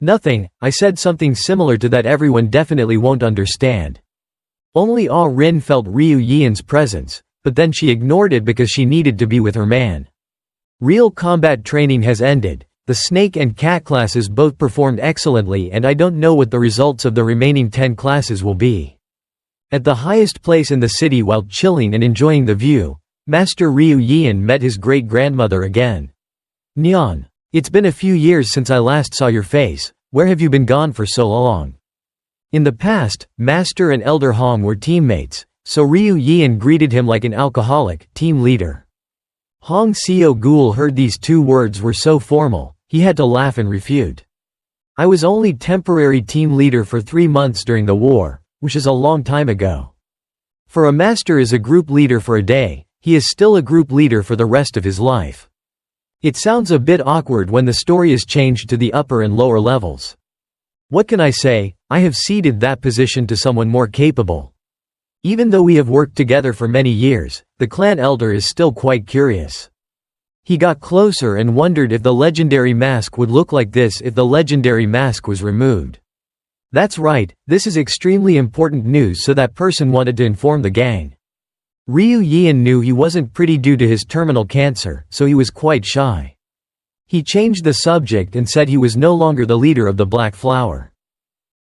Nothing, I said something similar to that everyone definitely won't understand. Only Ah Rin felt Ryu Yian's presence, but then she ignored it because she needed to be with her man. Real combat training has ended. The snake and cat classes both performed excellently, and I don't know what the results of the remaining 10 classes will be. At the highest place in the city, while chilling and enjoying the view, Master Ryu Yian met his great-grandmother again. Nyan, it's been a few years since I last saw your face. Where have you been gone for so long? In the past, Master and Elder Hong were teammates, so Ryu Yian greeted him like an alcoholic team leader. Hong Seo Gul heard these two words were so formal, he had to laugh and refute. I was only temporary team leader for 3 months during the war, which is a long time ago. For a master is a group leader for a day, he is still a group leader for the rest of his life. It sounds a bit awkward when the story is changed to the upper and lower levels. What can I say? I have ceded that position to someone more capable. Even though we have worked together for many years, the clan elder is still quite curious. He got closer and wondered if the legendary mask would look like this if the legendary mask was removed. That's right, this is extremely important news, so that person wanted to inform the gang. Ryu Yian knew he wasn't pretty due to his terminal cancer, so he was quite shy. He changed the subject and said he was no longer the leader of the Black Flower.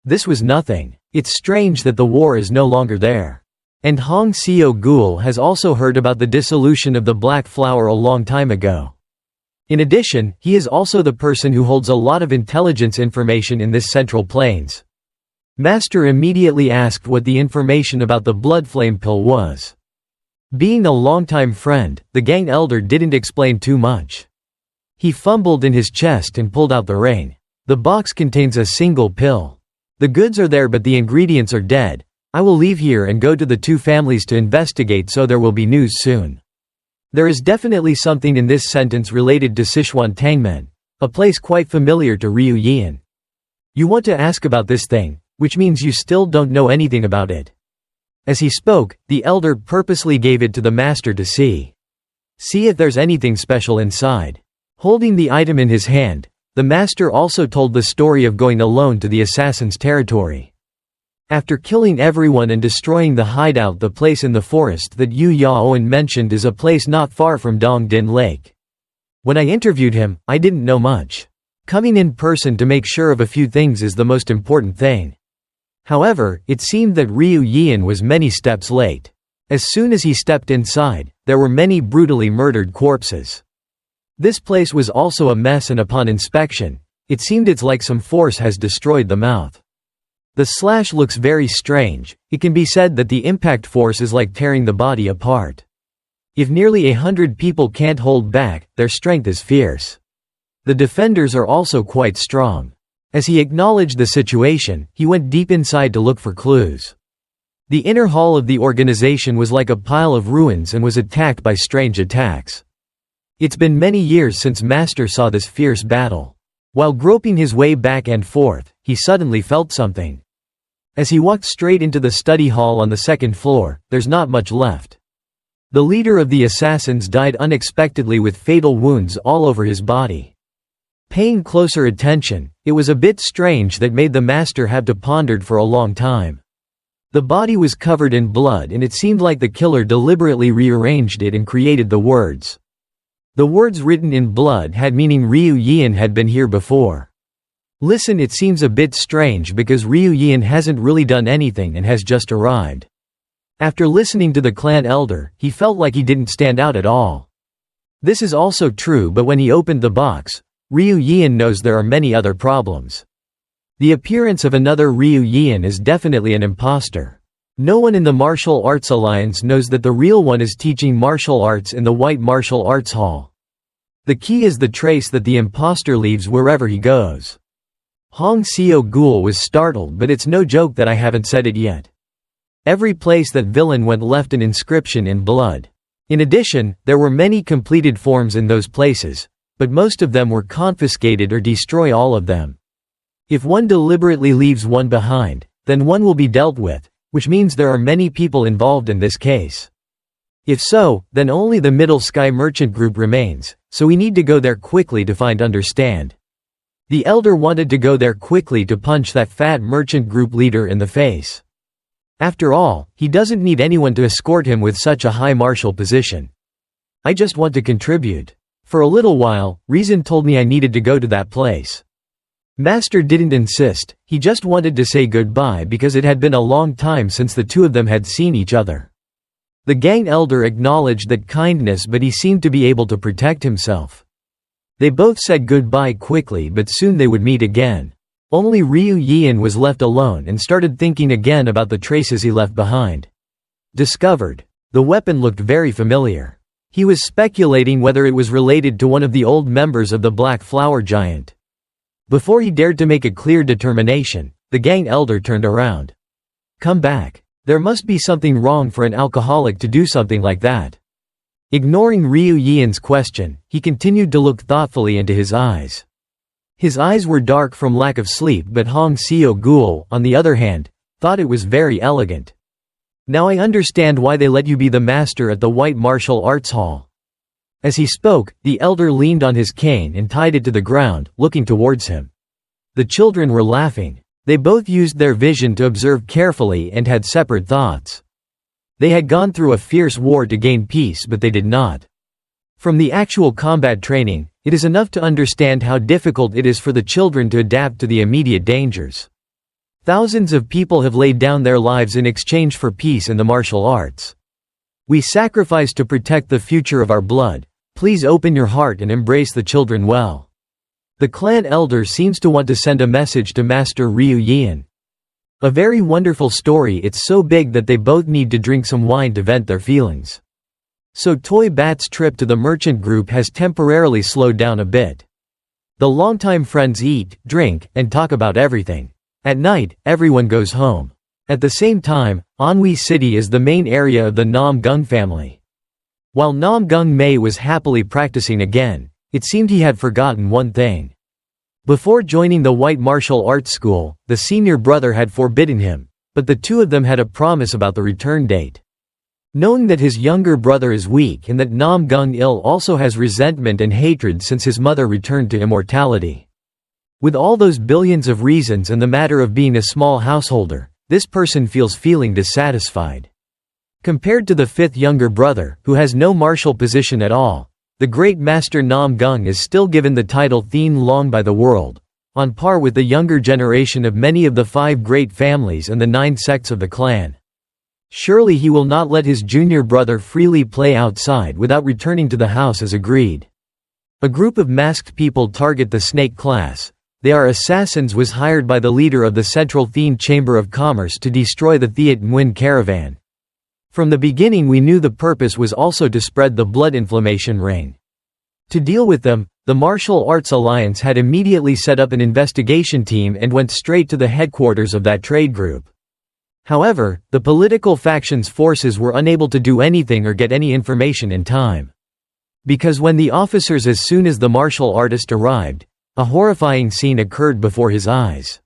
This was nothing. It's strange that the war is no longer there. And Hong Seo Gul has also heard about the dissolution of the Black Flower a long time ago. In addition, he is also the person who holds a lot of intelligence information in this Central Plains. Master immediately asked what the information about the blood flame pill was. Being a longtime friend, the gang elder didn't explain too much. He fumbled in his chest and pulled out the ring. The box contains a single pill. The goods are there but the ingredients are dead. I will leave here and go to the two families to investigate, so there will be news soon. There is definitely something in this sentence related to Sichuan Tangmen, a place quite familiar to Ryu Yian. You want to ask about this thing, which means you still don't know anything about it. As he spoke, the elder purposely gave it to the master to see. See if there's anything special inside. Holding the item in his hand, the master also told the story of going alone to the assassin's territory. After killing everyone and destroying the hideout, the place in the forest that Yu Yaoen mentioned is a place not far from Dongdin Lake. When I interviewed him, I didn't know much. Coming in person to make sure of a few things is the most important thing. However, it seemed that Ryu Yian was many steps late. As soon as he stepped inside, there were many brutally murdered corpses. This place was also a mess, and upon inspection, it seemed it's like some force has destroyed the mouth. The slash looks very strange. It can be said that the impact force is like tearing the body apart. If nearly 100 people can't hold back, their strength is fierce. The defenders are also quite strong. As he acknowledged the situation, he went deep inside to look for clues. The inner hall of the organization was like a pile of ruins and was attacked by strange attacks. It's been many years since Master saw this fierce battle. While groping his way back and forth, he suddenly felt something. As he walked straight into the study hall on the second floor, there's not much left. The leader of the assassins died unexpectedly with fatal wounds all over his body. Paying closer attention, it was a bit strange that made the master have to ponder for a long time. The body was covered in blood, and it seemed like the killer deliberately rearranged it and created the words. The words written in blood had meaning Ryu Yeon had been here before. Listen, it seems a bit strange because Ryu Yeon hasn't really done anything and has just arrived. After listening to the clan elder, he felt like he didn't stand out at all. This is also true, but when he opened the box, Ryu Yeon knows there are many other problems. The appearance of another Ryu Yeon is definitely an imposter. No one in the Martial Arts Alliance knows that the real one is teaching martial arts in the White Martial Arts Hall. The key is the trace that the imposter leaves wherever he goes. Hong Seo-gul was startled, but it's no joke that I haven't said it yet. Every place that villain went left an inscription in blood. In addition, there were many completed forms in those places, but most of them were confiscated or destroy all of them. If one deliberately leaves one behind, then one will be dealt with, which means there are many people involved in this case. If so, then only the Middle Sky Merchant Group remains, so we need to go there quickly to find understand. The elder wanted to go there quickly to punch that fat merchant group leader in the face. After all, he doesn't need anyone to escort him with such a high martial position. I just want to contribute. For a little while, reason told me I needed to go to that place. Master didn't insist, he just wanted to say goodbye because it had been a long time since the two of them had seen each other. The gang elder acknowledged that kindness, but he seemed to be able to protect himself. They both said goodbye quickly, but soon they would meet again. Only Ryu Yeon was left alone and started thinking again about the traces he left behind. Discovered. The weapon looked very familiar. He was speculating whether it was related to one of the old members of the Black Flower Giant. Before he dared to make a clear determination, the gang elder turned around. Come back. There must be something wrong for an alcoholic to do something like that. Ignoring Ryu Yeon's question, he continued to look thoughtfully into his eyes. His eyes were dark from lack of sleep, but Hong Seo-gul, on the other hand, thought it was very elegant. Now I understand why they let you be the master at the White Martial Arts Hall. As he spoke, the elder leaned on his cane and tied it to the ground, looking towards him. The children were laughing. They both used their vision to observe carefully and had separate thoughts. They had gone through a fierce war to gain peace, but they did not. From the actual combat training, it is enough to understand how difficult it is for the children to adapt to the immediate dangers. Thousands of people have laid down their lives in exchange for peace in the martial arts. We sacrifice to protect the future of our blood. Please open your heart and embrace the children well. The clan elder seems to want to send a message to Master Ryu Yeon. A very wonderful story. It's so big that they both need to drink some wine to vent their feelings. So Toy Bat's trip to the merchant group has temporarily slowed down a bit. The longtime friends eat, drink, and talk about everything. At night, everyone goes home. At the same time, Anhui City is the main area of the Namgung family. While Namgung Mae was happily practicing again, it seemed he had forgotten one thing. Before joining the White Martial Arts School, the senior brother had forbidden him, but the two of them had a promise about the return date. Knowing that his younger brother is weak and that Namgung-il also has resentment and hatred since his mother returned to immortality. With all those billions of reasons and the matter of being a small householder, this person feels feeling dissatisfied. Compared to the fifth younger brother, who has no martial position at all, the great master Namgung is still given the title Thien Long by the world, on par with the younger generation of many of the 5 great families and the 9 sects of the clan. Surely he will not let his junior brother freely play outside without returning to the house as agreed. A group of masked people target the snake class. They are assassins was hired by the leader of the Central Thien Chamber of Commerce to destroy the Thiet Nguyen caravan. From the beginning we knew the purpose was also to spread the blood inflammation ring. To deal with them, the Martial Arts Alliance had immediately set up an investigation team and went straight to the headquarters of that trade group. However, the political faction's forces were unable to do anything or get any information in time. Because when the officers as soon as the martial artist arrived, a horrifying scene occurred before his eyes.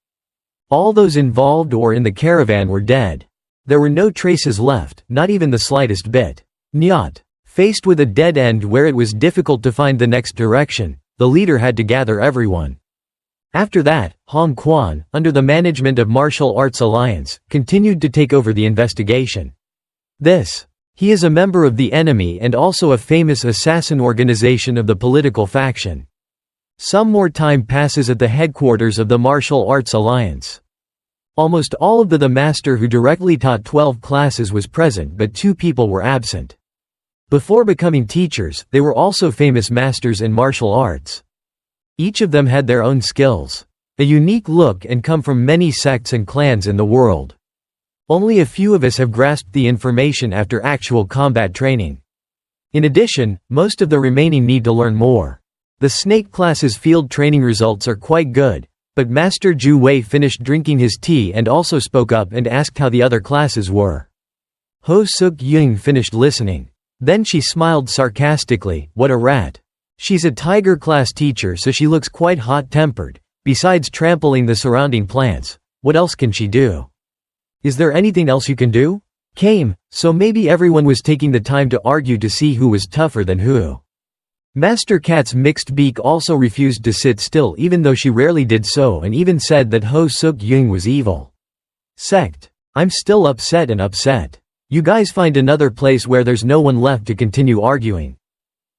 All those involved or in the caravan were dead. There were no traces left, not even the slightest bit. Nyat. Faced with a dead end where it was difficult to find the next direction, the leader had to gather everyone. After that, Hong Quan, under the management of Martial Arts Alliance, continued to take over the investigation. He is a member of the enemy and also a famous assassin organization of the political faction. Some more time passes at the headquarters of the Martial Arts Alliance. Almost all of the master who directly taught 12 classes was present, but 2 people were absent. Before becoming teachers, they were also famous masters in martial arts. Each of them had their own skills, a unique look, and come from many sects and clans in the world. Only a few of us have grasped the information after actual combat training. In addition, most of the remaining need to learn more. The snake class's field training results are quite good, but Master Ju Wei finished drinking his tea and also spoke up and asked how the other classes were. Ho Suk Yung finished listening. Then she smiled sarcastically. What a rat. She's a tiger class teacher, so she looks quite hot-tempered. Besides trampling the surrounding plants, what else can she do? Is there anything else you can do? So maybe everyone was taking the time to argue to see who was tougher than who. Master Cat's mixed beak also refused to sit still even though she rarely did so, and even said that Ho Suk Yung was evil. Sect. I'm still upset. You guys find another place where there's no one left to continue arguing.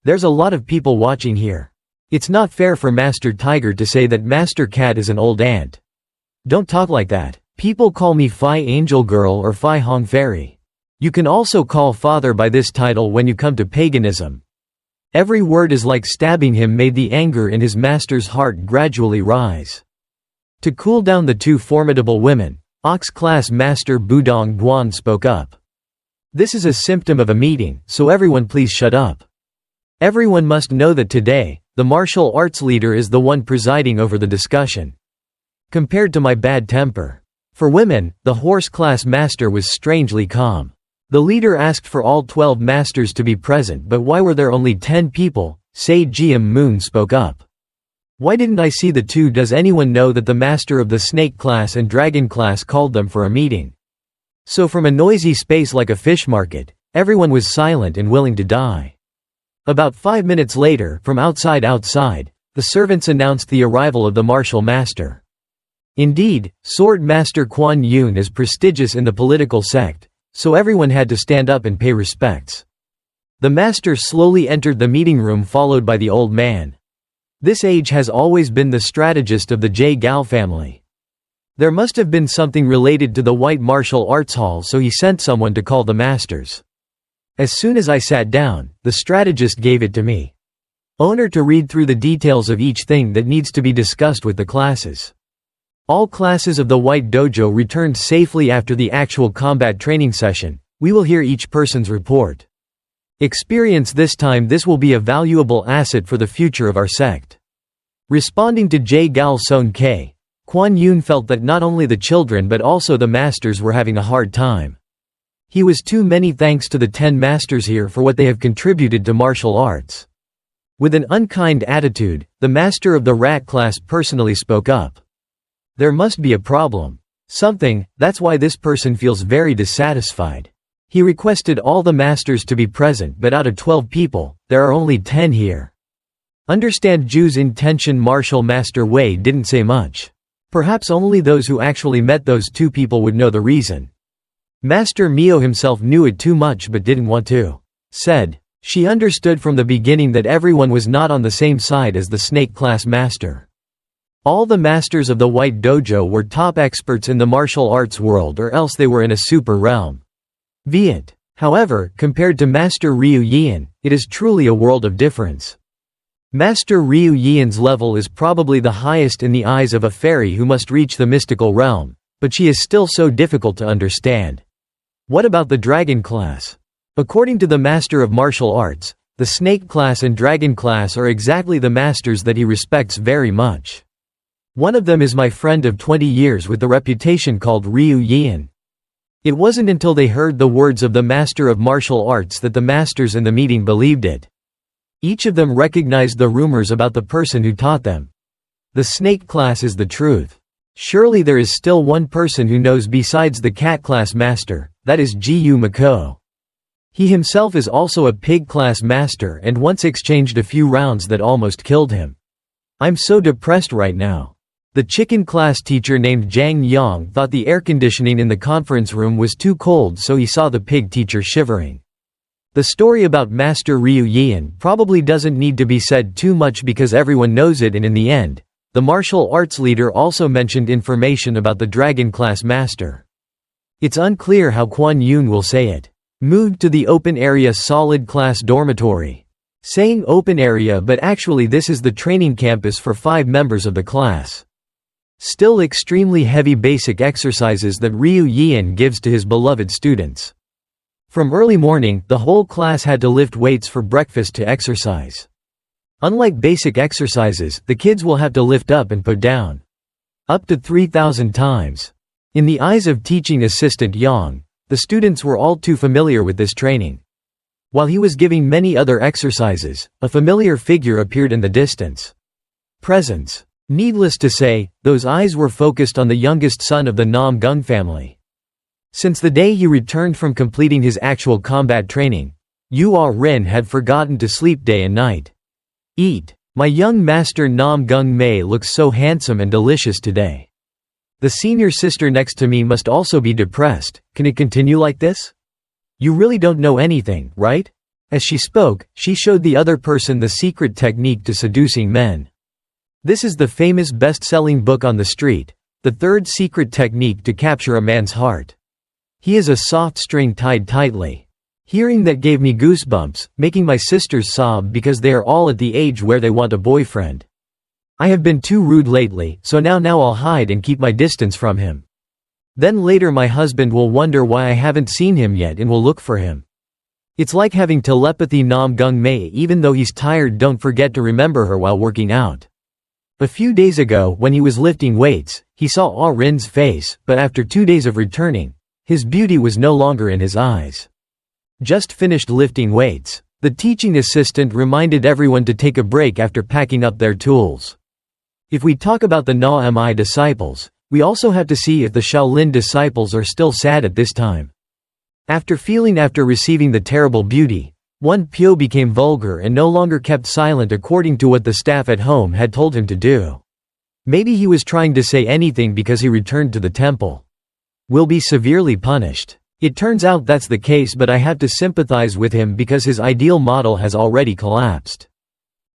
There's a lot of people watching here. It's not fair for Master Tiger to say that Master Cat is an old ant. Don't talk like that. People call me Phi Angel Girl or Phi Hong Fairy. You can also call father by this title when you come to paganism. Every word is like stabbing him made the anger in his master's heart gradually rise. To cool down the 2 formidable women, Ox Class Master Budong Guan spoke up. This is a symptom of a meeting, so everyone please shut up. Everyone must know that today, the martial arts leader is the one presiding over the discussion. Compared to my bad temper. For women, the horse class master was strangely calm. The leader asked for all 12 masters to be present, but why were there only 10 people? Say Jiam Moon spoke up. Why didn't I see the 2? Does anyone know that the master of the snake class and dragon class called them for a meeting? So from a noisy space like a fish market, everyone was silent and willing to die. About 5 minutes later, from outside, the servants announced the arrival of the martial master. Indeed, Sword Master Quan Yun is prestigious in the political sect, so everyone had to stand up and pay respects. The master slowly entered the meeting room followed by the old man. This age has always been the strategist of the J. Gao family. There must have been something related to the White Martial Arts Hall, so he sent someone to call the masters. As soon as I sat down, the strategist gave it to me. Owner to read through the details of each thing that needs to be discussed with the classes. All classes of the White Dojo returned safely after the actual combat training session. We will hear each person's report. Experience this time. This will be a valuable asset for the future of our sect. Responding to J. Gal Son K, Quan Yun felt that not only the children but also the masters were having a hard time. He was too many thanks to the 10 masters here for what they have contributed to martial arts. With an unkind attitude, the master of the rat class personally spoke up. There must be a problem. That's why this person feels very dissatisfied. He requested all the masters to be present, but out of 12 people, there are only 10 here. Understand Ju's intention. Martial Master Wei didn't say much. Perhaps only those who actually met those 2 people would know the reason. Master Mio himself knew it too much but didn't want to. She understood from the beginning that everyone was not on the same side as the snake class master. All the masters of the White Dojo were top experts in the martial arts world, or else they were in a super realm. Viet. However, compared to Master Ryu Yeon, it is truly a world of difference. Master Ryu Yeon's level is probably the highest in the eyes of a fairy who must reach the mystical realm, but she is still so difficult to understand. What about the dragon class? According to the Master of Martial Arts, the snake class and dragon class are exactly the masters that he respects very much. One of them is my friend of 20 years with the reputation called Ryu Yeon. It wasn't until they heard the words of the Master of Martial Arts that the masters in the meeting believed it. Each of them recognized the rumors about the person who taught them. The snake class is the truth. Surely there is still one person who knows besides the cat class master, that is Gui Mako. He himself is also a pig class master and once exchanged a few rounds that almost killed him. I'm so depressed right now. The chicken class teacher named Jang Yang thought the air conditioning in the conference room was too cold, so he saw the pig teacher shivering. The story about Master Ryu Yeon probably doesn't need to be said too much because everyone knows it, and in the end, the martial arts leader also mentioned information about the dragon class master. It's unclear how Kwon Yoon will say it. Moved to the open area solid class dormitory. Saying open area, but actually this is the training campus for 5 members of the class. Still extremely heavy basic exercises that Ryu Yeon gives to his beloved students. From early morning, the whole class had to lift weights for breakfast to exercise. Unlike basic exercises, the kids will have to lift up and put down. Up to 3,000 times. In the eyes of teaching assistant Yang, the students were all too familiar with this training. While he was giving many other exercises, a familiar figure appeared in the distance. Presence. Needless to say, those eyes were focused on the youngest son of the Namgung family. Since the day he returned from completing his actual combat training, Ua Rin had forgotten to sleep day and night. Eat. My young master Namgung Mae looks so handsome and delicious today. The senior sister next to me must also be depressed. Can it continue like this? You really don't know anything, right? As she spoke, she showed the other person the secret technique to seducing men. This is the famous best-selling book on the street, The Third Secret Technique to Capture a Man's Heart. He is a soft string tied tightly. Hearing that gave me goosebumps, making my sisters sob because they are all at the age where they want a boyfriend. I have been too rude lately, so now I'll hide and keep my distance from him. Then later my husband will wonder why I haven't seen him yet and will look for him. It's like having telepathy. Namgung Mae, even though he's tired, don't forget to remember her while working out. A few days ago, when he was lifting weights, he saw Ah Rin's face, but after 2 days of returning, his beauty was no longer in his eyes. Just finished lifting weights. The teaching assistant reminded everyone to take a break after packing up their tools. If we talk about the Na-Mi disciples, we also have to see if the Shaolin disciples are still sad at this time. After receiving the terrible beauty, one Pyo became vulgar and no longer kept silent according to what the staff at home had told him to do. Maybe he was trying to say anything because he returned to the temple. Will be severely punished. It turns out that's the case, but I have to sympathize with him because his ideal model has already collapsed.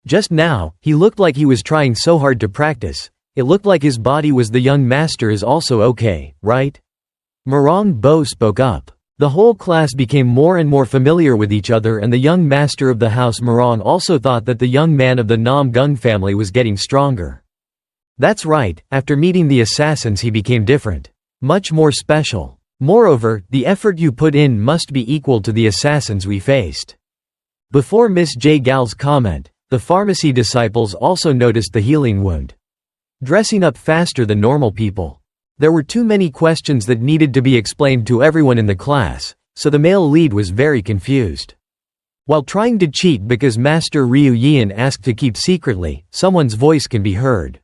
Just now, he looked like he was trying so hard to practice. It looked like his body was. The young master is also okay, right? Murong Bo spoke up. The whole class became more and more familiar with each other, and the young master of the house Murong also thought that the young man of the Namgung family was getting stronger. That's right, after meeting the assassins he became different. Much more special. Moreover, the effort you put in must be equal to the assassins we faced. Before Miss J. Gal's comment, the pharmacy disciples also noticed the healing wound. Dressing up faster than normal people. There were too many questions that needed to be explained to everyone in the class, so the male lead was very confused. While trying to cheat because Master Ryu Yeon asked to keep secretly, someone's voice can be heard.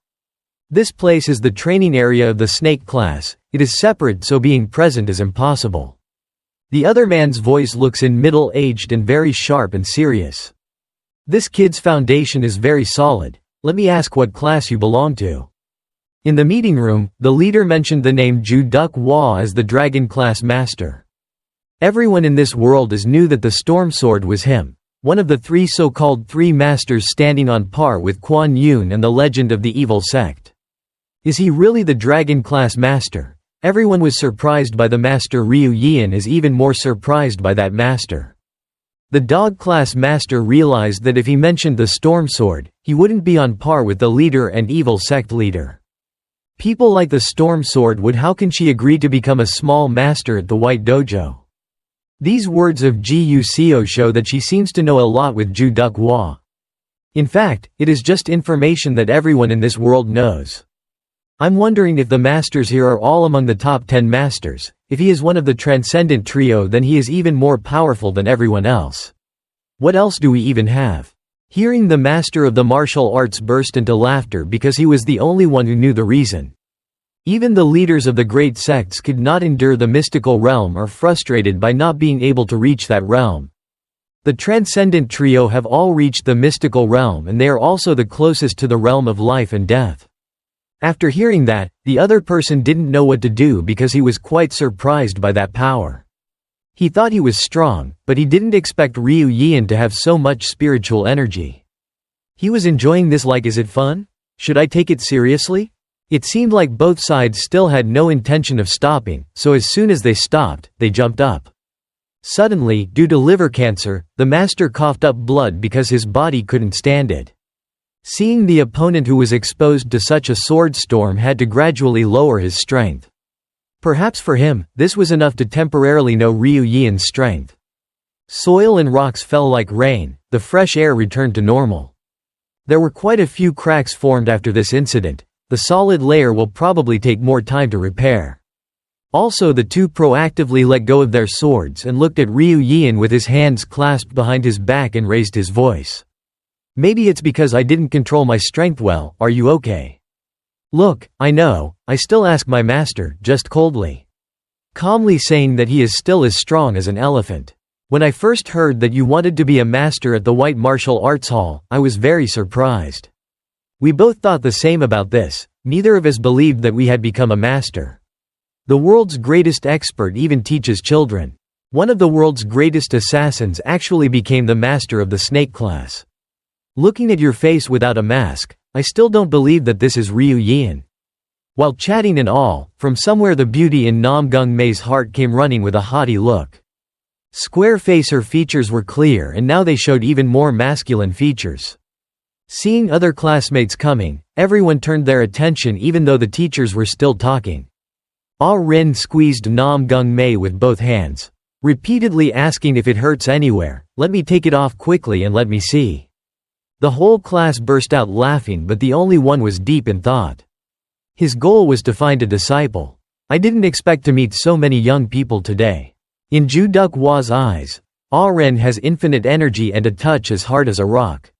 This place is the training area of the snake class. It is separate, so being present is impossible. The other man's voice looks in middle-aged and very sharp and serious. This kid's foundation is very solid. Let me ask what class you belong to. In the meeting room, the leader mentioned the name Ju Duk Hwa as the dragon class master. Everyone in this world knew that the storm sword was him, one of the 3 so-called 3 masters standing on par with Kwon Yoon and the legend of the evil sect. Is he really the dragon class master? Everyone was surprised by the master. Ryu Yeon is even more surprised by that master. The dog class master realized that if he mentioned the storm sword, he wouldn't be on par with the leader and evil sect leader. People like the storm sword would. How can she agree to become a small master at the White Dojo? These words of Ji Yuxio show that she seems to know a lot with Ju Duk Hwa. In fact, it is just information that everyone in this world knows. I'm wondering if the masters here are all among the top 10 masters. If he is one of the transcendent trio, then he is even more powerful than everyone else. What else do we even have? Hearing the master of the martial arts burst into laughter because he was the only one who knew the reason. Even the leaders of the great sects could not endure the mystical realm or frustrated by not being able to reach that realm. The transcendent trio have all reached the mystical realm, and they are also the closest to the realm of life and death. After hearing that, the other person didn't know what to do because he was quite surprised by that power. He thought he was strong, but he didn't expect Ryu Yeon to have so much spiritual energy. He was enjoying this like, is it fun? Should I take it seriously? It seemed like both sides still had no intention of stopping, so as soon as they stopped, they jumped up. Suddenly, due to liver cancer, the master coughed up blood because his body couldn't stand it. Seeing the opponent who was exposed to such a sword storm had to gradually lower his strength. Perhaps for him, this was enough to temporarily know Ryu Yeon's strength. Soil and rocks fell like rain, the fresh air returned to normal. There were quite a few cracks formed after this incident. The solid layer will probably take more time to repair. Also, the two proactively let go of their swords and looked at Ryu Yeon with his hands clasped behind his back and raised his voice. Maybe it's because I didn't control my strength well. Are you okay? Look, I know, I still ask my master, just coldly. Calmly saying that he is still as strong as an elephant. When I first heard that you wanted to be a master at the White Martial Arts Hall, I was very surprised. We both thought the same about this. Neither of us believed that we had become a master. The world's greatest expert even teaches children. One of the world's greatest assassins actually became the master of the snake class. Looking at your face without a mask, I still don't believe that this is Ryu Yeon. While chatting and all, from somewhere the beauty in Namgung Mae's heart came running with a haughty look. Square face, her features were clear and now they showed even more masculine features. Seeing other classmates coming, everyone turned their attention even though the teachers were still talking. Ah Rin squeezed Namgung Mae with both hands, repeatedly asking if it hurts anywhere. Let me take it off quickly and let me see. The whole class burst out laughing, but the only one was deep in thought. His goal was to find a disciple. I didn't expect to meet so many young people today. In Ju Duk Hwa's eyes, Ah Ren has infinite energy and a touch as hard as a rock.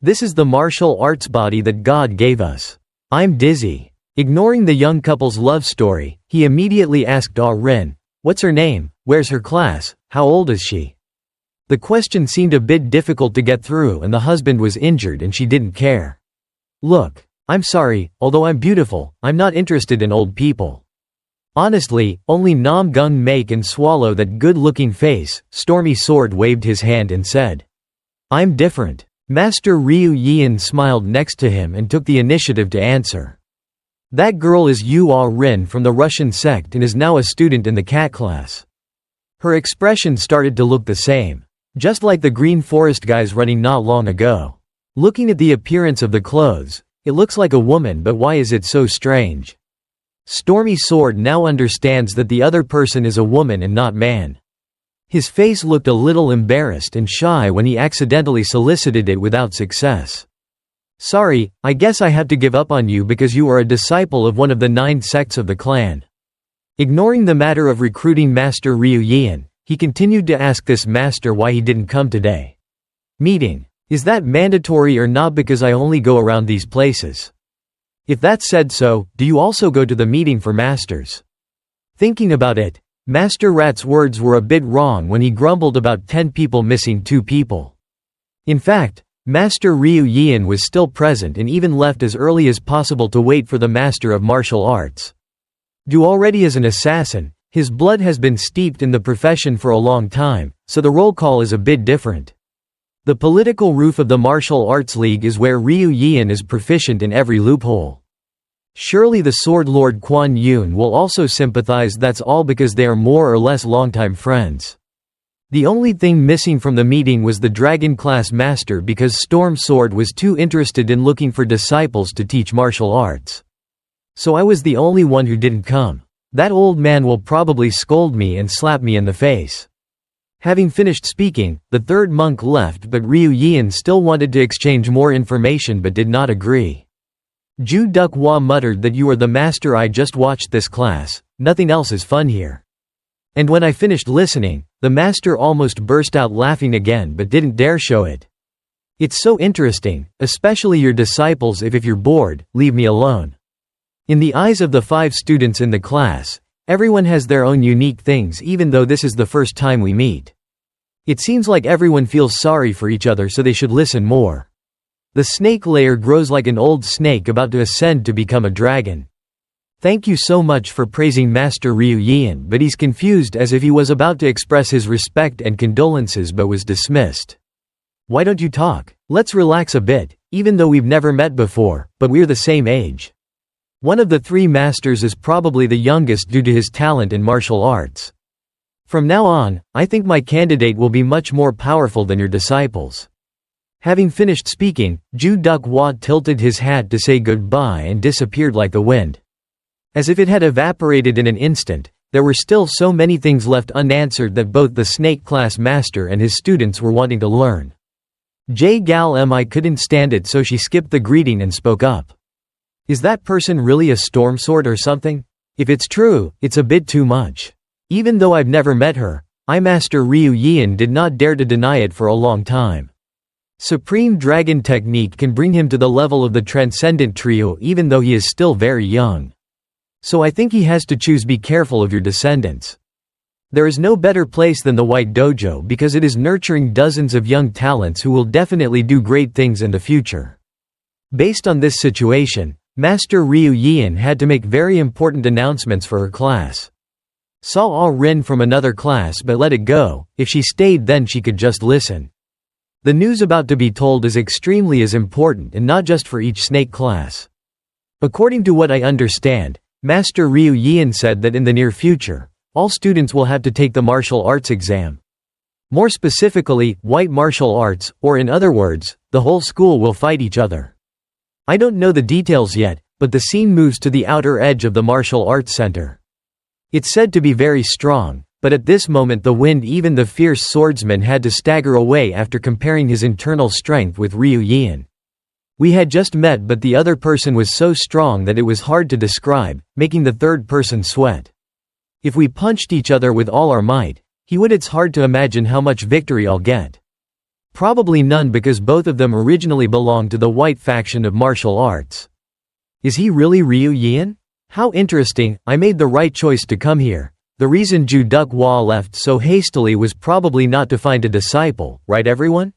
This is the martial arts body that God gave us. I'm dizzy. Ignoring the young couple's love story, he immediately asked Ah Ren, what's her name, where's her class, how old is she? The question seemed a bit difficult to get through, and the husband was injured and she didn't care. Look, I'm sorry, although I'm beautiful, I'm not interested in old people. Honestly, only Namgung Mae can swallow that good-looking face. Stormy Sword waved his hand and said, I'm different. Master Ryu Yeon smiled next to him and took the initiative to answer. That girl is Yu Ah Rin from the Russian sect and is now a student in the cat class. Her expression started to look the same. Just like the Green Forest guys running not long ago. Looking at the appearance of the clothes, it looks like a woman, but why is it so strange? Stormy Sword now understands that the other person is a woman and not man. His face looked a little embarrassed and shy when he accidentally solicited it without success. Sorry, I guess I have to give up on you because you are a disciple of one of the 9 sects of the clan. Ignoring the matter of recruiting Master Ryu Yeon, he continued to ask this master why he didn't come today. Meeting. Is that mandatory or not, because I only go around these places? If that's said so, do you also go to the meeting for masters? Thinking about it, Master Rat's words were a bit wrong when he grumbled about 10 people missing 2 people. In fact, Master Ryu Yeon was still present and even left as early as possible to wait for the Master of Martial Arts. Due already as an assassin, his blood has been steeped in the profession for a long time, so the roll call is a bit different. The political roof of the Martial Arts League is where Ryu Yeon is proficient in every loophole. Surely the Sword Lord Quan Yun will also sympathize. That's all because they are more or less longtime friends. The only thing missing from the meeting was the Dragon Class Master because Storm Sword was too interested in looking for disciples to teach martial arts. So I was the only one who didn't come. That old man will probably scold me and slap me in the face. Having finished speaking, the third monk left, but Ryu Yian still wanted to exchange more information but did not agree. Ju Duk Hwa muttered that you are the master. I just watched this class, nothing else is fun here. And when I finished listening, the master almost burst out laughing again but didn't dare show it. It's so interesting, especially your disciples. If you're bored, leave me alone. In the eyes of the 5 students in the class, everyone has their own unique things even though this is the first time we meet. It seems like everyone feels sorry for each other, so they should listen more. The snake layer grows like an old snake about to ascend to become a dragon. Thank you so much for praising Master Ryu Yian, but he's confused as if he was about to express his respect and condolences but was dismissed. Why don't you talk? Let's relax a bit, even though we've never met before, but we're the same age. One of the 3 masters is probably the youngest due to his talent in martial arts. From now on, I think my candidate will be much more powerful than your disciples. Having finished speaking, Ju Duk Hwa tilted his hat to say goodbye and disappeared like the wind. As if it had evaporated in an instant, there were still so many things left unanswered that both the snake class master and his students were wanting to learn. J Gal Mi couldn't stand it, so she skipped the greeting and spoke up. Is that person really a storm sword or something? If it's true, it's a bit too much. Even though I've never met her, Master Ryu Yian did not dare to deny it for a long time. Supreme Dragon Technique can bring him to the level of the Transcendent Trio even though he is still very young. So I think he has to choose. Be careful of your descendants. There is no better place than the White Dojo because it is nurturing dozens of young talents who will definitely do great things in the future. Based on this situation, Master Ryu Yian had to make very important announcements for her class. Saw Ah Rin from another class but let it go. If she stayed then she could just listen. The news about to be told is extremely as important and not just for each snake class. According to what I understand, Master Ryu Yian said that in the near future, all students will have to take the martial arts exam. More specifically, white martial arts, or in other words, the whole school will fight each other. I don't know the details yet, but the scene moves to the outer edge of the martial arts center. It's said to be very strong, but at this moment even the fierce swordsman had to stagger away after comparing his internal strength with Ryu Yian. We had just met but the other person was so strong that it was hard to describe, making the third person sweat. If we punched each other with all our might, it's hard to imagine how much victory I'll get. Probably none because both of them originally belonged to the white faction of martial arts. Is he really Ryu Yian? How interesting. I made the right choice to come here. The reason Ju Duk Hwa left so hastily was probably not to find a disciple, right everyone?